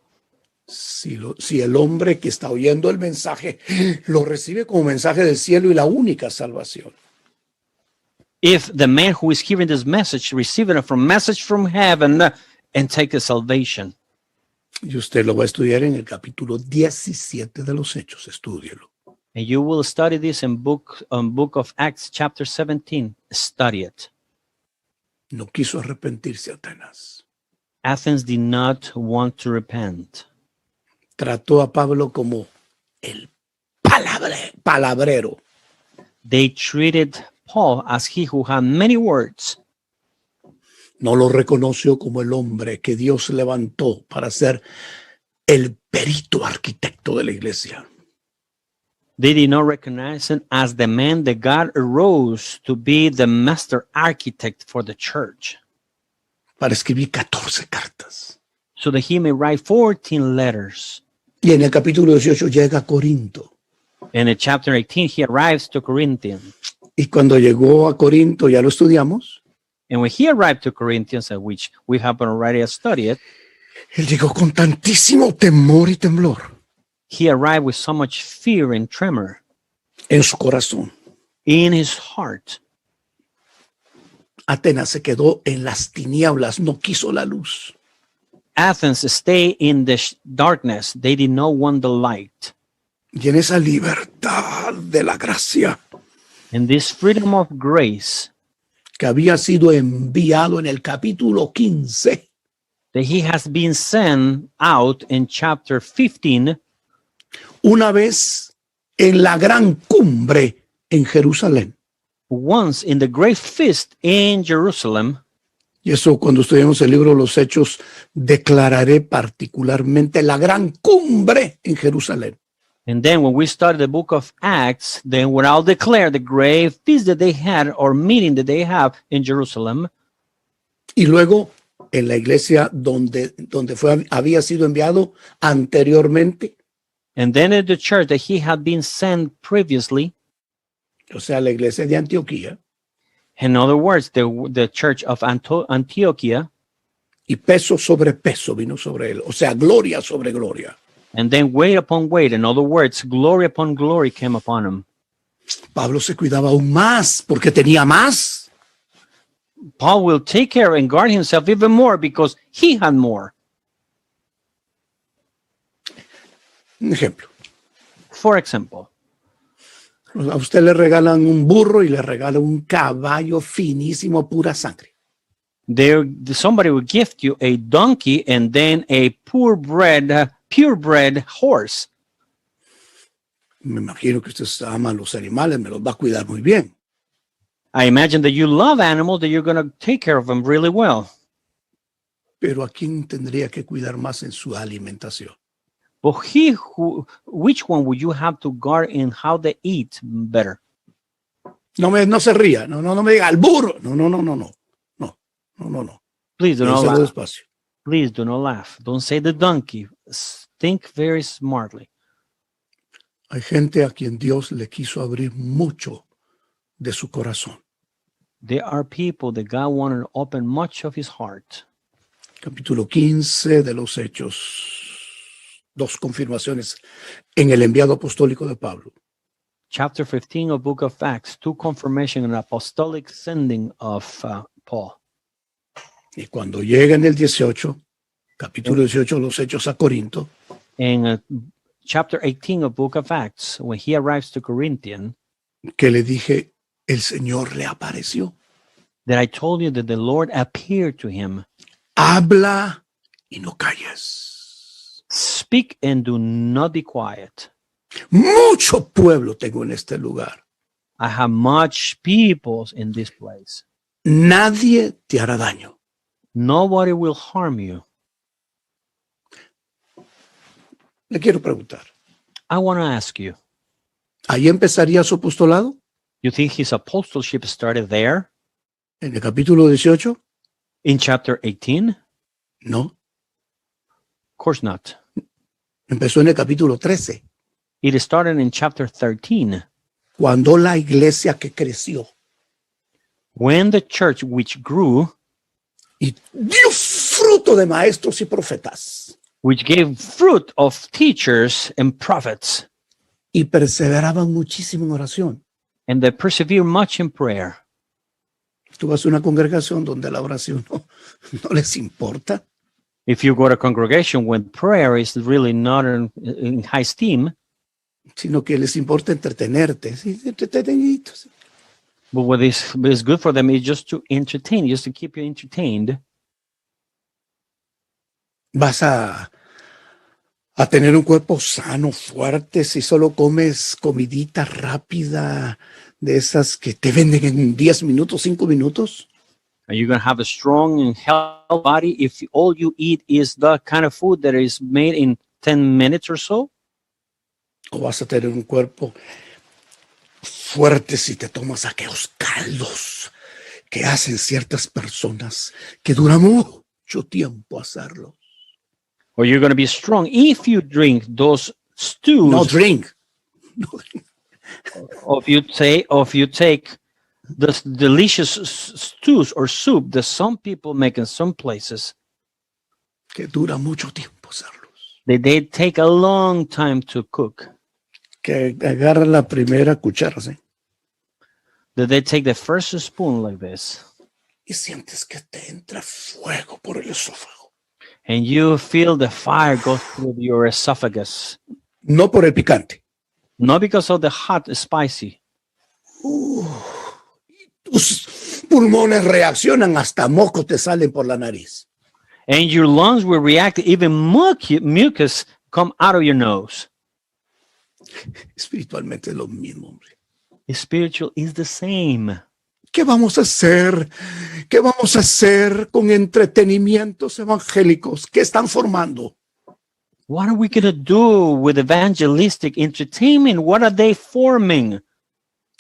Si el hombre que está oyendo el mensaje lo recibe como mensaje del cielo y la única salvación.
If the man who is hearing this message, receiving it from message from heaven, and take the salvation.
Y usted lo va a estudiar en el capítulo 17 de los Hechos. Estúdielo.
And you will study this in book of Acts chapter 17. Study it.
No quiso arrepentirse Atenas.
Athens did not want to repent.
Trató a Pablo como el palabrero.
They treated Paul as he who had many words.
No lo reconoció como el hombre que Dios levantó para ser el perito arquitecto de la iglesia.
They did not recognize him as the man that God arose to be the master architect for the church,
Para escribir 14 cartas.
so that he may write 14 letters.
Y en el capítulo 18 llega a Corinto.
And in chapter 18, he arrives to Corinthians.
Y cuando llegó a Corinto, ya lo estudiamos,
And when he arrived to Corinthians, which we have already studied,
él llegó con tantísimo temor y temblor
he arrived with so much fear and tremor
en su corazón.
in his heart.
Atenas se quedó en las tinieblas, no quiso la luz.
Athens stayed in the darkness. They did not want the light.
Y en esa libertad de la gracia
And this freedom of grace
que había sido enviado en el capítulo 15,
that he has been sent out in chapter 15,
una vez en la gran cumbre en Jerusalén.
once in the great feast in Jerusalem.
Y eso cuando estudiamos el libro de los Hechos, declararé particularmente la gran cumbre en Jerusalén.
And then when we study the book of Acts, then when I'll declare the great feast that they had or meeting that they have in Jerusalem.
Y luego en la iglesia donde había sido enviado anteriormente,
And then at the church that he had been sent previously,
o sea, la iglesia de Antioquía,
In other words, the church of Antioquia,
y peso sobre peso vino sobre él. O sea, gloria sobre gloria.
and then weight upon weight. In other words, glory upon glory came upon him.
Pablo se cuidaba aún más porque tenía más.
Paul will take care and guard himself even more because he had more.
Un ejemplo.
For example,
A usted le regalan un burro y le regalan un caballo finísimo, pura sangre.
somebody will gift you a donkey and then a purebred horse.
Me imagino que usted ama los animales, me los va a cuidar muy bien.
I imagine that you love animals, that you're going to take care of them really well.
Pero ¿a quién tendría que cuidar más en su alimentación?
But which one would you have to guard in how they eat better?
No se ría, no me diga al burro. No.
Please do not
Piénselo
laugh.
despacio.
Please do not laugh. Don't say the donkey. Think very smartly.
Hay gente a quien Dios le quiso abrir mucho de su corazón.
There are people that God wanted to open much of his heart.
Capítulo 15 de los Hechos. 2 confirmaciones en el enviado apostólico de Pablo.
Chapter 15 of Book of Acts, 2 confirmation and apostolic sending of Paul.
Y cuando llega en el 18, capítulo 18 de los Hechos a Corinto,
In chapter 18 of Book of Acts, when he arrives to Corinthian,
que le dije, el Señor le apareció.
that I told you that the Lord appeared to him.
Habla y no calles.
Speak and do not be quiet.
Mucho pueblo tengo en este lugar.
I have much people in this place.
Nadie te hará daño.
Nobody will harm you.
Le quiero preguntar,
I want to ask you,
¿ahí empezaría su apostolado?
you think his apostleship started there
¿En el capítulo 18?
in chapter 18?
No,
Of course not.
empezó en el capítulo 13,
It started in chapter 13,
cuando la iglesia que creció
when the church which grew,
y dio fruto de maestros y profetas
which gave fruit of teachers and prophets,
y perseveraban muchísimo en oración.
and they persevere much in prayer.
Tú vas a una congregación donde la oración no les importa.
If you go to a congregation when prayer is really not in high esteem,
Sino que les importa entretenerte. Sí, entreteniditos.
but what is good for them is just to entertain, just to keep you entertained.
Vas a tener un cuerpo sano, fuerte, si solo comes comidita rápida, de esas que te venden en 10 minutos, 5 minutos.
Are you going to have a strong and healthy body if all you eat is the kind of food that is made in 10 minutes or so?
O vas a tener un cuerpo fuerte si te tomas aquellos caldos que hacen ciertas personas que dura mucho tiempo hacerlo.
Or you're going to be strong if you drink those stews,
No drink.
or if you take the delicious stews or soup that some people make in some places.
Que dura mucho tiempo hacerlos.
They take a long time to cook.
Que agarra la primera cuchara, ¿sí?
That they take the first spoon like this,
Y sientes que te entra fuego por el esófago.
and you feel the fire go through your esophagus.
No por el picante.
Not because of the hot, spicy.
Tus pulmones reaccionan, hasta moco te salen por la nariz.
And your lungs will react, even mucus come out of your nose.
Espiritualmente es lo mismo, hombre.
Spiritual is the same.
¿Qué vamos a hacer? ¿Qué vamos a hacer con entretenimientos evangélicos que están formando?
What are we going to do with evangelistic entertainment? What are they forming?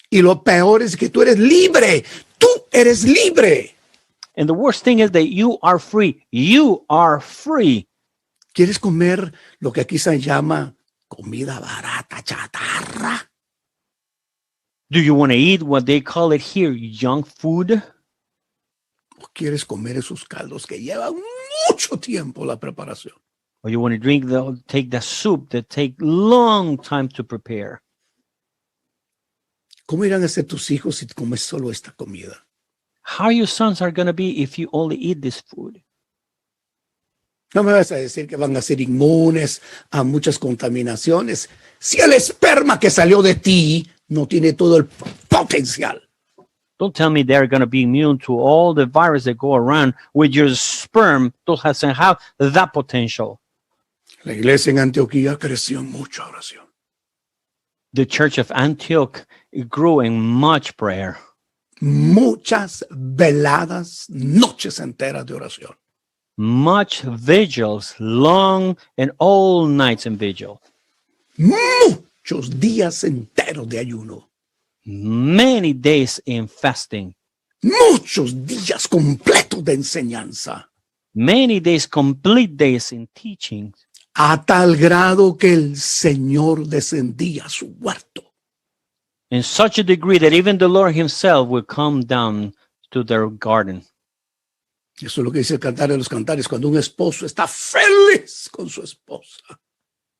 Y lo peor es que tú eres libre. Tú eres libre.
And the worst thing is that you are free. You are free.
¿Quieres comer lo que aquí se llama comida barata, chatarra?
Do you want to eat what they call it here, junk food?
¿O quieres comer esos caldos que llevan mucho tiempo la preparación?
Or you want to take the soup that take long time to prepare?
¿Cómo irán a ser tus hijos si comes solo esta comida?
How your sons are going to be if you only eat this food?
No me vas a decir que van a ser inmunes a muchas contaminaciones si el esperma que salió de ti no tiene todo el potencial.
Don't tell me they're going to be immune to all the virus that go around with your sperm. Doesn't have that potential.
La iglesia en Antioquía creció en mucha oración.
The church of Antioch grew in much prayer.
Muchas veladas, noches enteras de oración.
Much vigils, long and all nights in vigil.
Muchos días enteros de ayuno.
Many days in fasting.
Muchos días completos de enseñanza.
Many days, complete days in teaching.
A tal grado que el Señor descendía a su huerto.
In such a degree that even the Lord himself will come down to their garden.
Eso es lo que dice el Cantar de los Cantares, cuando un esposo está feliz con su esposa.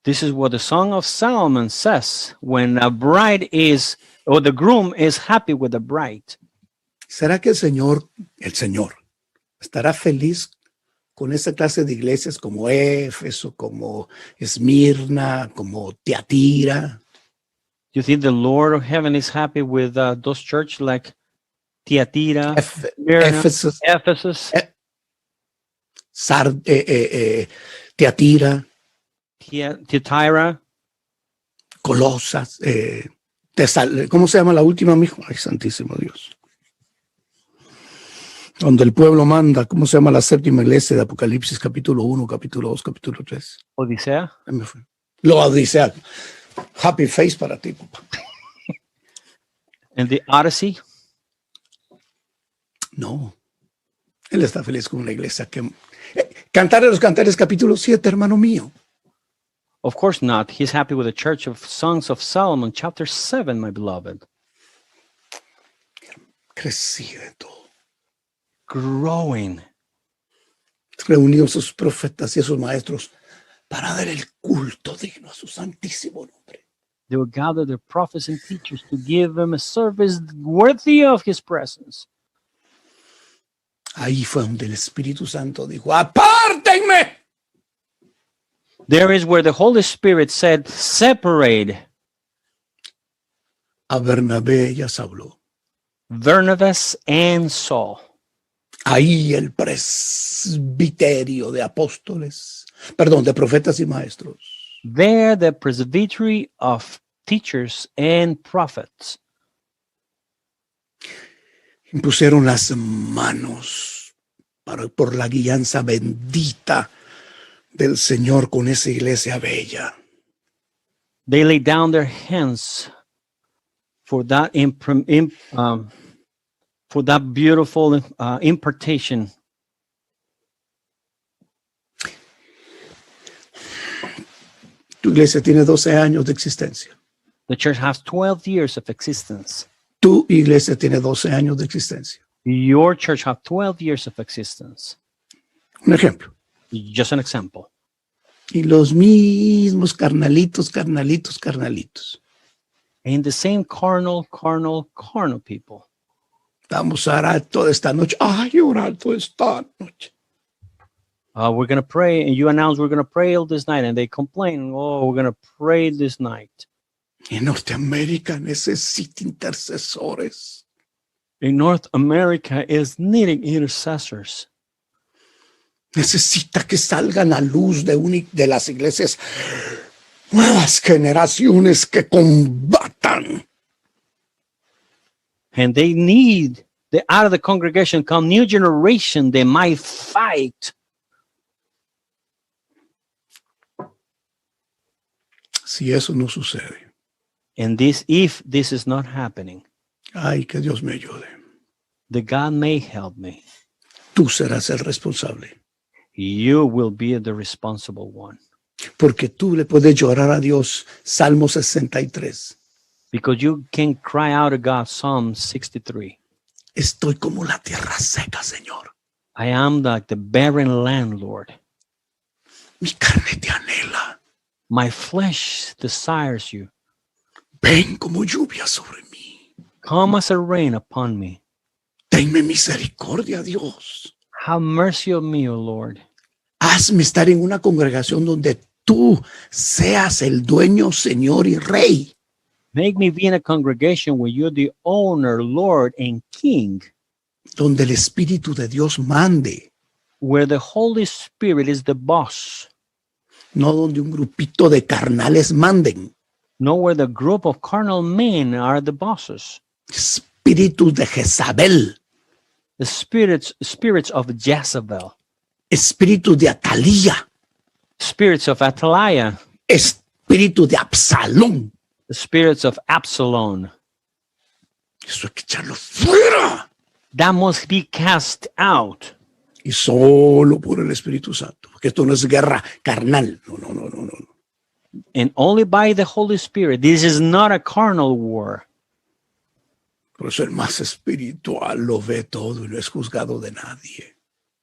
This is what the Song of Solomon says when a bride is, or the groom is happy with the bride.
¿Será que el Señor, estará feliz con esa clase de iglesias como Éfeso, como Esmirna, como Tiatira?
You think the Lord of heaven is happy with those churches like Tiatira, Smyrna,
Éfeso,
Ephesus,
Tiatira,
Thyatira,
Colosas, ¿cómo se llama la última, mijo? Ay, santísimo Dios. Donde el pueblo manda, ¿cómo se llama la séptima iglesia de Apocalipsis, capítulo 1, capítulo 2, capítulo 3?
Odisea?
Ahí me fue. Lo Odisea. Happy face para ti, papá.
And the Odyssey?
No. Él está feliz con una iglesia que... Cantar de los Cantares, capítulo 7, hermano mío.
Of course not. He's happy with the Church of Songs of Solomon, chapter 7, my beloved.
Creciendo.
Growing.
Reunidos sus profetas y sus maestros para dar el culto digno a su santísimo nombre.
They will gather their prophets and teachers to give them a service worthy of his presence.
Ahí fue donde el Espíritu Santo dijo, ¡apártenme!
There is where the Holy Spirit said, separate
A Bernabé y a Saulo.
Barnabas and Saul.
Ahí el presbiterio de apóstoles, perdón, de profetas y maestros.
There the presbytery of teachers and prophets
Impusieron las manos por la guianza bendita del Señor con esa iglesia bella.
they laid down their hands for that beautiful impartation.
Tu iglesia tiene 12 años de existencia.
The church has 12 years of existence.
Tu iglesia tiene 12 años de existencia.
Your church has 12 years of existence.
Un ejemplo.
Just an example.
Y los mismos carnalitos.
And the same carnal people.
Vamos a orar toda esta noche. Ay, orar toda esta noche.
We're going to pray, and you announce we're going to pray all this night, and they complain, oh, we're going to pray this night.
En Norteamérica necesita intercesores.
In North America is needing intercessors.
Necesita que salgan a luz de las iglesias nuevas generaciones que combatan.
And they need, out of the congregation come new generation, they might fight.
Si eso no sucede,
And if this is not happening,
ay, que Dios me ayude.
the God may help me.
Tú serás el responsable.
You will be the responsible one.
Porque tú le puedes llorar a Dios. Salmo 63.
because you can cry out to God. Psalm 63.
Estoy como la tierra seca, Señor.
I am like the barren land, Lord.
Mi carne te anhela.
My flesh desires you.
Ven como lluvia sobre mí.
Come as a rain upon me.
Tenme misericordia, Dios.
Have mercy on me, O Lord.
Hazme estar en una congregación donde tú seas el dueño, Señor y Rey.
Make me be in a congregation where you're the owner, Lord, and King,
Donde el Espíritu de Dios mande.
where the Holy Spirit is the boss,
No donde un grupito de carnales manden.
not where the group of carnal men are the bosses.
Espíritus de Jezabel.
The spirits of Jezebel,
Espíritus de Atalía.
spirits of Athaliah,
Espíritu de Absalón.
the spirits of Absalom.
Eso hay que echarlo fuera.
That must be cast out.
Y solo por el Espíritu Santo. Porque esto no es guerra carnal. No.
And only by the Holy Spirit. This is not a carnal war.
Por eso el más espiritual lo ve todo y no es juzgado de nadie.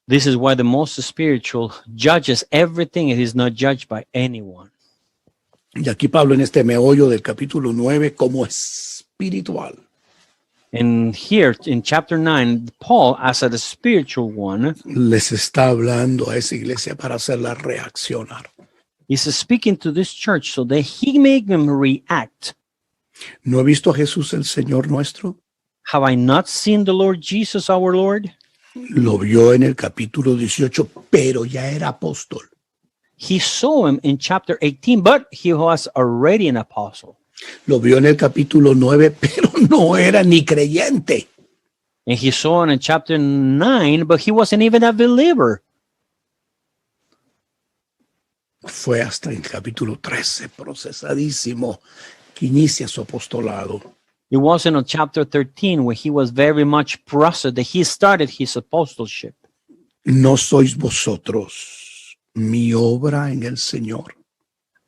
This is why the most spiritual judges everything and is not judged by anyone.
Y aquí Pablo en este meollo del capítulo 9 como espiritual.
And here in chapter 9, Paul, as a spiritual one,
Les está hablando a esa iglesia para hacerla reaccionar.
is speaking to this church so that he make them react.
¿No he visto a Jesús el Señor nuestro?
Have I not seen the Lord Jesus, our Lord?
Lo vio en el capítulo 18, pero ya era apóstol.
He saw him in chapter 18, but he was already an apostle.
Lo vio en el capítulo 9, pero no era ni creyente.
And he saw him in chapter 9, but he wasn't even a believer.
Fue hasta el capítulo 13, procesadísimo, que inicia su apostolado.
It wasn't in chapter 13 where he was very much processed that he started his apostleship.
No sois vosotros mi obra en el Señor.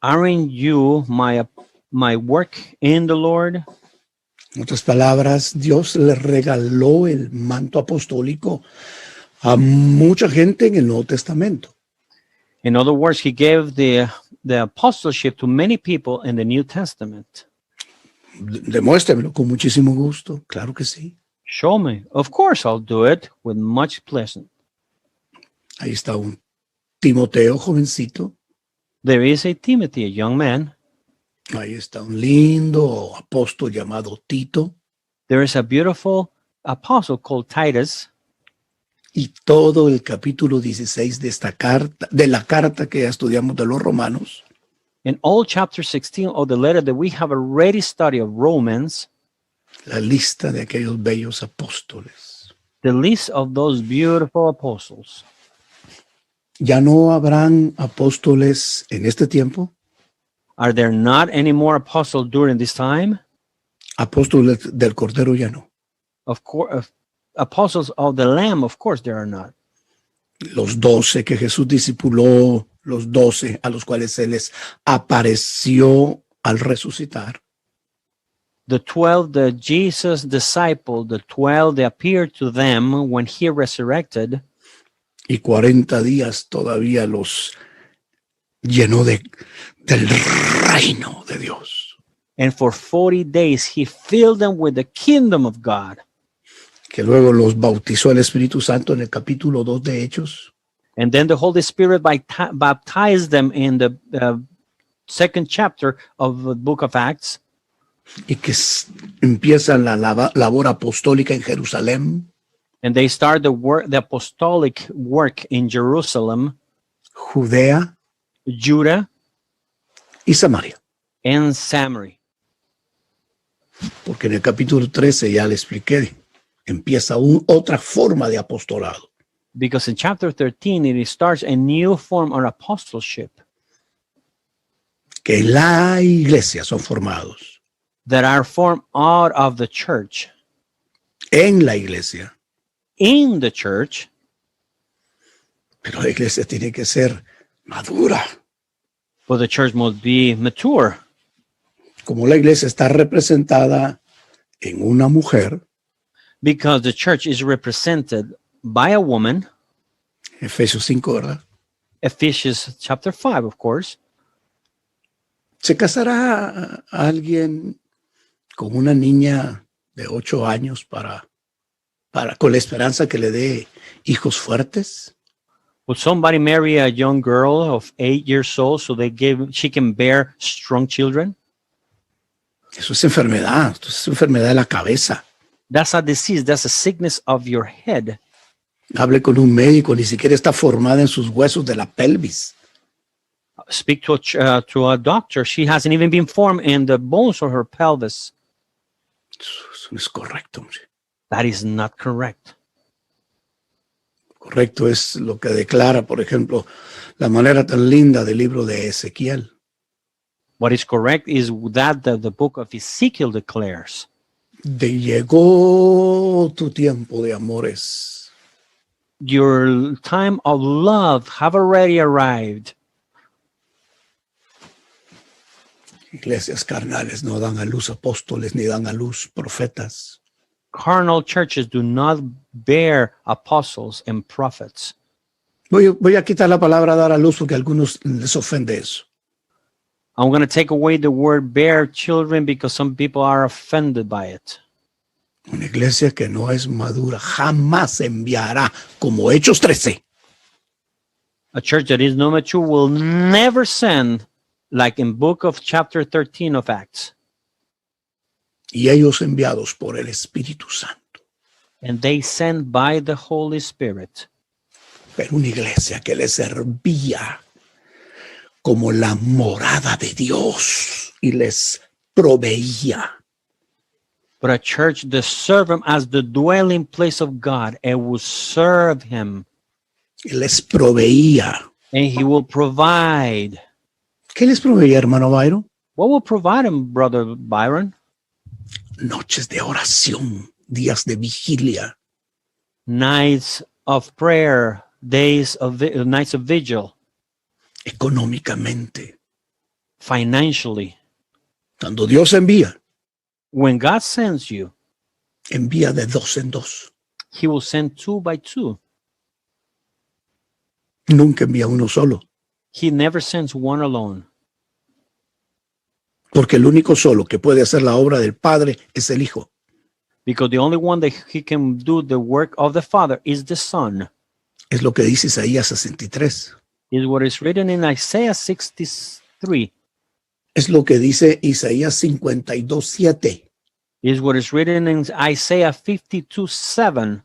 Aren't you my work in the Lord?
En otras palabras, Dios le regaló el manto apostólico a mucha gente en el Nuevo Testamento.
In other words, he gave the apostleship to many people in the New Testament.
Demuéstremelo con muchísimo gusto. Claro que sí.
Show me. Of course, I'll do it with much pleasure.
Ahí está un Timoteo jovencito.
There is a Timothy, a young man.
Ahí está un lindo apóstol llamado Tito.
There is a beautiful apostle called Titus.
Y todo el capítulo 16 de esta carta, de la carta que ya estudiamos de los romanos,
In all chapter 16 of the letter that we have already studied of Romans,
la lista de aquellos bellos apóstoles.
the list of those beautiful apostles.
¿Ya no habrán apóstoles en este tiempo?
Are there not any more apostles during this time?
Apóstoles del Cordero ya no.
Of course, apostles of the Lamb, of course there are not.
Los 12 que Jesús discipuló, los 12 a los cuales se les apareció al resucitar.
The 12 that Jesus discipled, the 12 that appeared to them when he resurrected,
Y 40 días todavía los llenó del reino de Dios.
and for 40 days he filled them with the kingdom of God.
Que luego los bautizó el Espíritu Santo en el capítulo 2 de Hechos.
And then the Holy Spirit baptized them in the second chapter of the book of Acts.
Y que empiezan la labor apostólica en Jerusalén,
And they start the apostolic work in Jerusalem,
Judea
Judah,
y Samaria.
and Samaria.
Porque en el capítulo 13 ya le expliqué, empieza otra forma de apostolado.
Because in chapter 13, it starts a new form of apostleship
Que en la iglesia son formados.
that are formed out of the church.
En la iglesia.
In the church,
Pero la iglesia tiene que ser madura,
but the church must be mature,
como la iglesia está representada en una mujer,
because the church is represented by a woman.
Efesios 5, ¿verdad?
Ephesians chapter 5, of course.
¿Se casará alguien con una niña de 8 años con la esperanza que le dé hijos fuertes?
Would somebody marry a young girl of 8 years old so she can bear strong children?
Eso es enfermedad, esto es enfermedad de la cabeza.
That's a disease. That's a sickness of your head.
Hable con un médico, ni siquiera está formada en sus huesos de la pelvis.
Speak to a doctor. She hasn't even been formed in the bones of her pelvis.
Eso no es correcto, hombre.
That is not correct.
Correcto es lo que declara, por ejemplo, la manera tan linda del libro de Ezequiel.
What is correct is that the book of Ezekiel declares.
De llegó tu tiempo de amores.
Your time of love have already arrived.
Iglesias carnales no dan a luz apóstoles ni dan a luz profetas.
Carnal churches do not bear apostles and prophets.
Voy a quitar la palabra dar a luz porque a algunos les ofende eso.
I'm going to take away the word bear children because some people are offended by it.
Una iglesia que no es madura jamás enviará, como Hechos 13,
A church that is not mature will never send, like in book of chapter 13 of Acts.
y ellos enviados por el Espíritu Santo.
And they sent by the Holy Spirit.
Pero una iglesia que les servía como la morada de Dios y les proveía.
But a church that serve him as the dwelling place of God and will serve him.
Y les proveía.
And he will provide.
¿Qué les proveía, hermano Byron?
What will provide him, Brother Byron?
Noches de oración, días de vigilia,
Nights of prayer, nights of vigil,
económicamente.
financially.
Cuando Dios envía,
When God sends you,
envía de 2 en 2.
he will send 2 by 2.
Nunca envía uno solo,
He never sends one alone.
porque el único solo que puede hacer la obra del Padre es el Hijo.
Because the only one that he can do the work of the Father is the Son.
Es lo que dice Isaías 63.
Is what is written in Isaiah 63.
Es lo que dice Isaías 52:7.
Is what is written in Isaiah 52:7.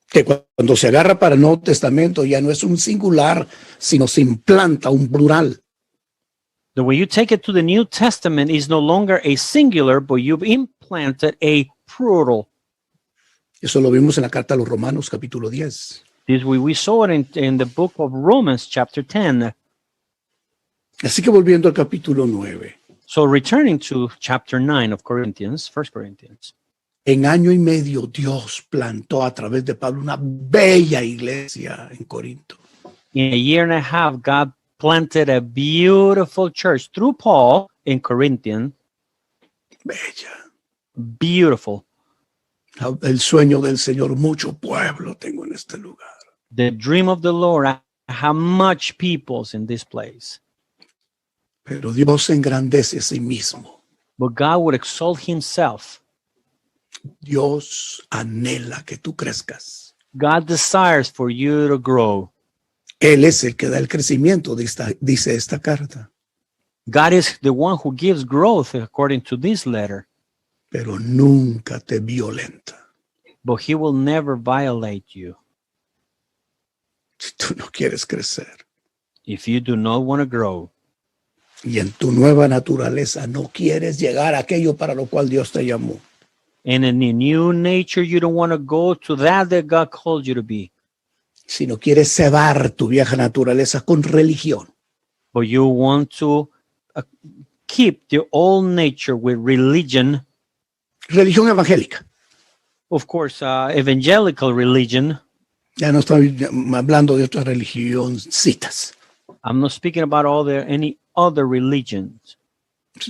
Que cuando se agarra para el Nuevo Testamento ya no es un singular, sino se implanta un plural.
The way you take it to the New Testament is no longer a singular, but you've implanted a plural.
Eso lo vimos en la carta a los Romanos, capítulo 10.
This we saw it in the book of Romans, chapter 10.
Así que volviendo al capítulo 9.
So returning to chapter 9 of Corinthians, 1 Corinthians.
En año y medio Dios plantó a través de Pablo una bella iglesia en Corinto.
In a year and a half, God planted a beautiful church through Paul in Corinthian.
Bella.
Beautiful.
El sueño del Señor, mucho pueblo tengo en este lugar.
The dream of the Lord, I have much peoples in this place.
Pero Dios se engrandece a sí mismo.
But God would exalt himself.
Dios anhela que tú crezcas.
God desires for you to grow.
Él es el que da el crecimiento, dice esta carta.
God is the one who gives growth according to this letter.
Pero nunca te violenta.
But he will never violate you.
Si tú no quieres crecer
If you do not want to grow,
y en tu nueva naturaleza no quieres llegar a aquello para lo cual Dios te llamó,
and in the new nature, you don't want to go to that God called you to be,
si no quieres cebar tu vieja naturaleza con religión,
but you want to keep the old nature with religion,
religión evangélica.
of course, evangelical religion.
Ya no estoy hablando de otra religión, citas.
I'm not speaking about any other religions.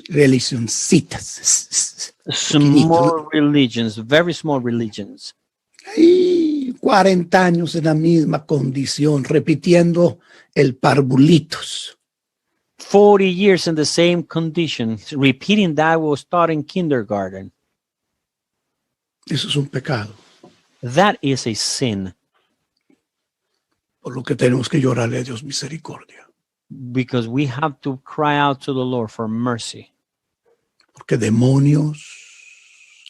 religioncitas.
Small religions, very small religions.
Y 40 años en la misma condición, repitiendo el parvulitos.
40 years in the same condition, repeating that was taught in kindergarten.
Eso es un pecado,
That is a sin,
por lo que tenemos que llorarle a Dios misericordia.
because we have to cry out to the Lord for mercy.
Porque demonios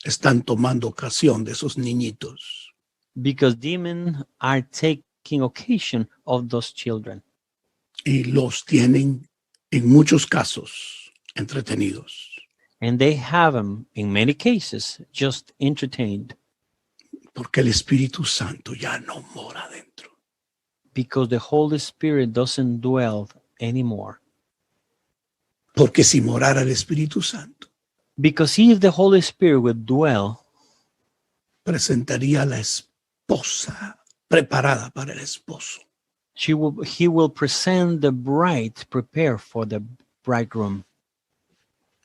están tomando ocasión de esos niñitos.
Because demons are taking occasion of those children.
Y los tienen, en muchos casos, entretenidos.
And they have them, in many cases, just entertained.
Porque el Espíritu Santo ya no mora dentro.
Because the Holy Spirit doesn't dwell anymore.
Porque si morara el Espíritu Santo,
Because if the Holy Spirit would dwell,
presentaría a la esposa preparada para el esposo.
he will present the bride prepared for the bridegroom.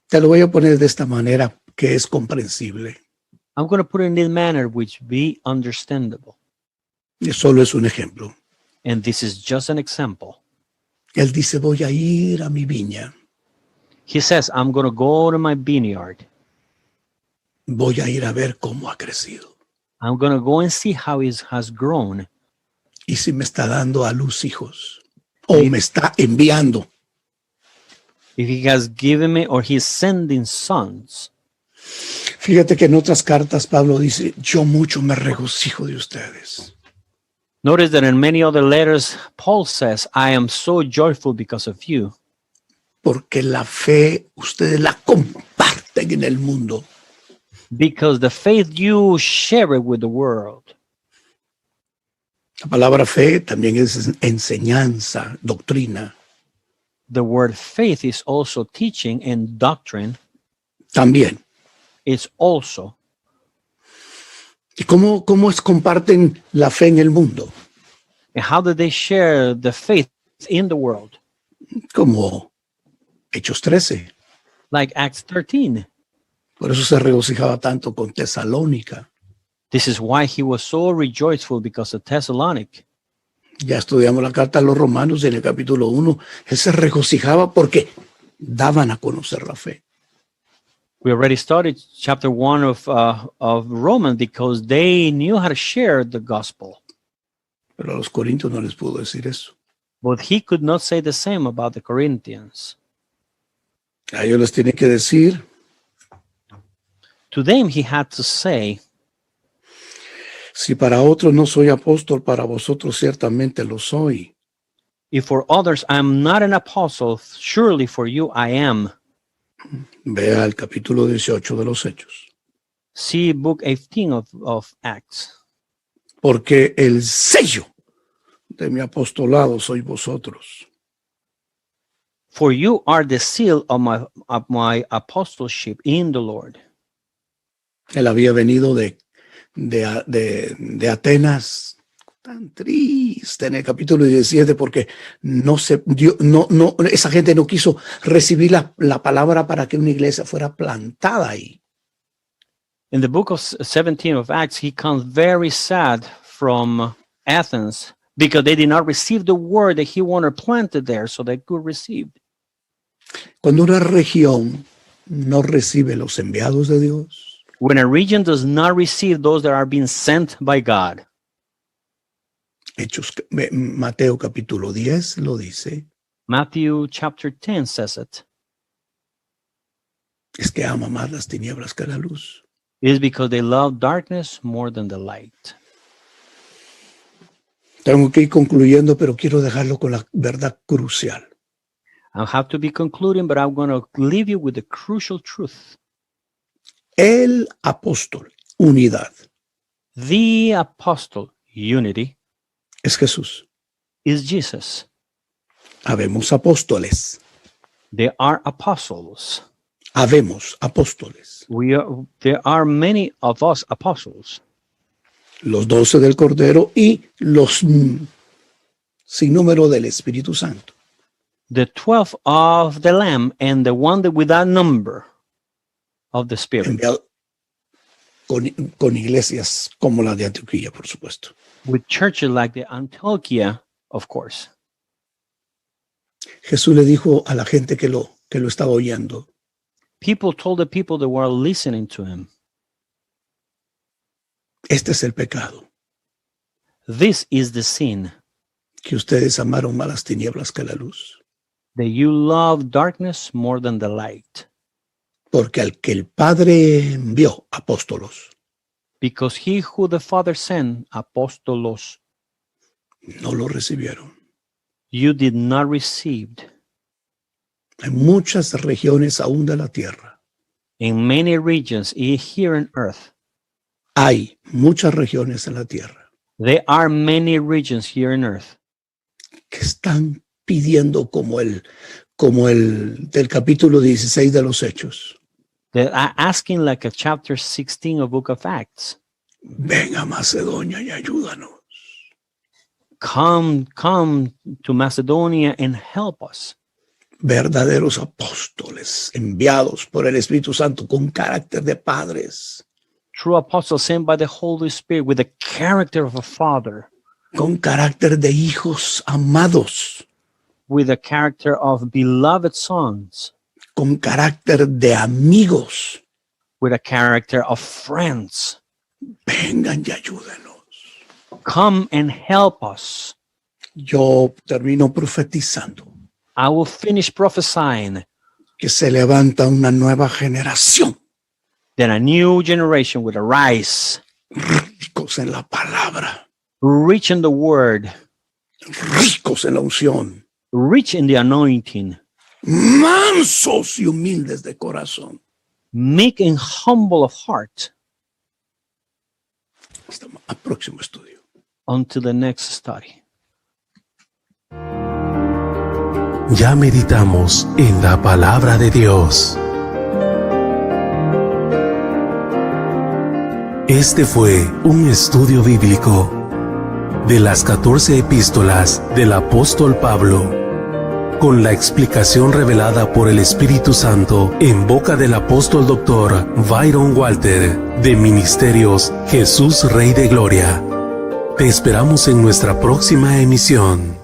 Te lo voy a poner de esta manera que es comprensible.
I'm going to put it in this manner which be understandable.
Y solo es un ejemplo.
And this is just an example.
Él dice, voy a ir a mi viña,
He says, I'm going to go to my vineyard.
voy a ir a ver cómo ha crecido.
I'm going to go and see how it has grown.
Y si me está dando a luz hijos, o me está enviando.
If he has given me or he's sending sons.
Fíjate que en otras cartas Pablo dice, yo mucho me regocijo de ustedes.
Notice that in many other letters, Paul says, I am so joyful because of you.
Porque la fe ustedes la comparten en el mundo.
Because the faith you share it with the world.
La palabra fe también es enseñanza, doctrina.
The word faith is also teaching, and doctrine
También.
is also.
¿Y cómo comparten la fe en el mundo?
And how do they share the faith in the world?
Como Hechos 13.
Like Acts 13.
Por eso se regocijaba tanto con Tesalónica.
This is why he was so rejoiceful, because of Thessalonic.
Ya estudiamos la carta a los romanos en el capítulo 1. Él se regocijaba porque daban a conocer la fe.
We already started chapter 1 of Romans, because they knew how to share the gospel.
Pero a los corintios no les pudo decir eso.
But he could not say the same about the Corinthians.
A ellos les tiene que decir,
To them he had to say,
si para otros no soy apóstol, para vosotros ciertamente lo soy.
if for others I am not an apostle, surely for you I am.
Vea el capítulo 18 de los Hechos.
See book 18 of Acts.
Porque el sello de mi apostolado sois vosotros.
For you are the seal of my apostleship in the Lord.
Él había venido de Atenas, tan triste en el capítulo 17, porque esa gente no quiso recibir la palabra para que una iglesia fuera plantada ahí.
In the book of 17 of Acts, he comes very sad from Athens, because they did not receive the word that he wanted planted there so they could receive.
Cuando una región no recibe los enviados de Dios,
When a region does not receive those that are being sent by God,
Mateo capítulo 10 lo dice,
Matthew chapter 10 says it,
es que ama más las tinieblas que la luz.
it is because they love darkness more than the light.
Tengo que ir concluyendo, pero quiero dejarlo con la verdad crucial.
I have to be concluding, but I'm going to leave you with the crucial truth.
El apóstol, unidad,
The apostle, unity,
es Jesús.
is Jesus.
Habemos apóstoles.
There are apostles.
Habemos apóstoles.
There are many of us apostles.
Los 12 del Cordero y los sin número del Espíritu Santo.
the 12 of the Lamb and the one that without number of the Spirit.
Enviado con iglesias como la de Antioquía, por supuesto.
With churches like the Antiochia, of course.
Jesús le dijo a la gente que lo estaba oyendo,
People told the people that were listening to him,
este es el pecado,
this is the sin,
que ustedes amaron más las tinieblas que la luz.
that you love darkness more than the light.
Porque al que el Padre envió, apóstolos,
Because he who the Father sent, apostolos,
no lo recibieron.
you did not receive.
En muchas regiones aún de la tierra,
In many regions here on earth,
hay muchas regiones en la tierra
there are many regions here on earth
que están pidiendo como el del capítulo 16 de los Hechos.
that are asking like a chapter 16 of Book of Acts.
Ven a Macedonia y ayúdanos.
Come to Macedonia and help us.
Verdaderos apóstoles enviados por el Espíritu Santo con carácter de padres,
True apostles sent by the Holy Spirit with the character of a father,
con carácter de hijos amados,
with the character of beloved sons,
con carácter de amigos.
with a character of friends.
Vengan y ayúdenos.
Come and help us.
Yo termino profetizando
I will finish prophesying
que se levanta una nueva generación,
that a new generation will arise,
ricos en la palabra,
rich in the word,
ricos en la unción,
rich in the anointing,
mansos y humildes de corazón.
meek and humble of heart.
Hasta el próximo estudio.
Until the next study.
Ya meditamos en la palabra de Dios. Este fue un estudio bíblico de las 14 epístolas del apóstol Pablo, con la explicación revelada por el Espíritu Santo en boca del apóstol Dr. Byron Walter, de Ministerios Jesús Rey de Gloria. Te esperamos en nuestra próxima emisión.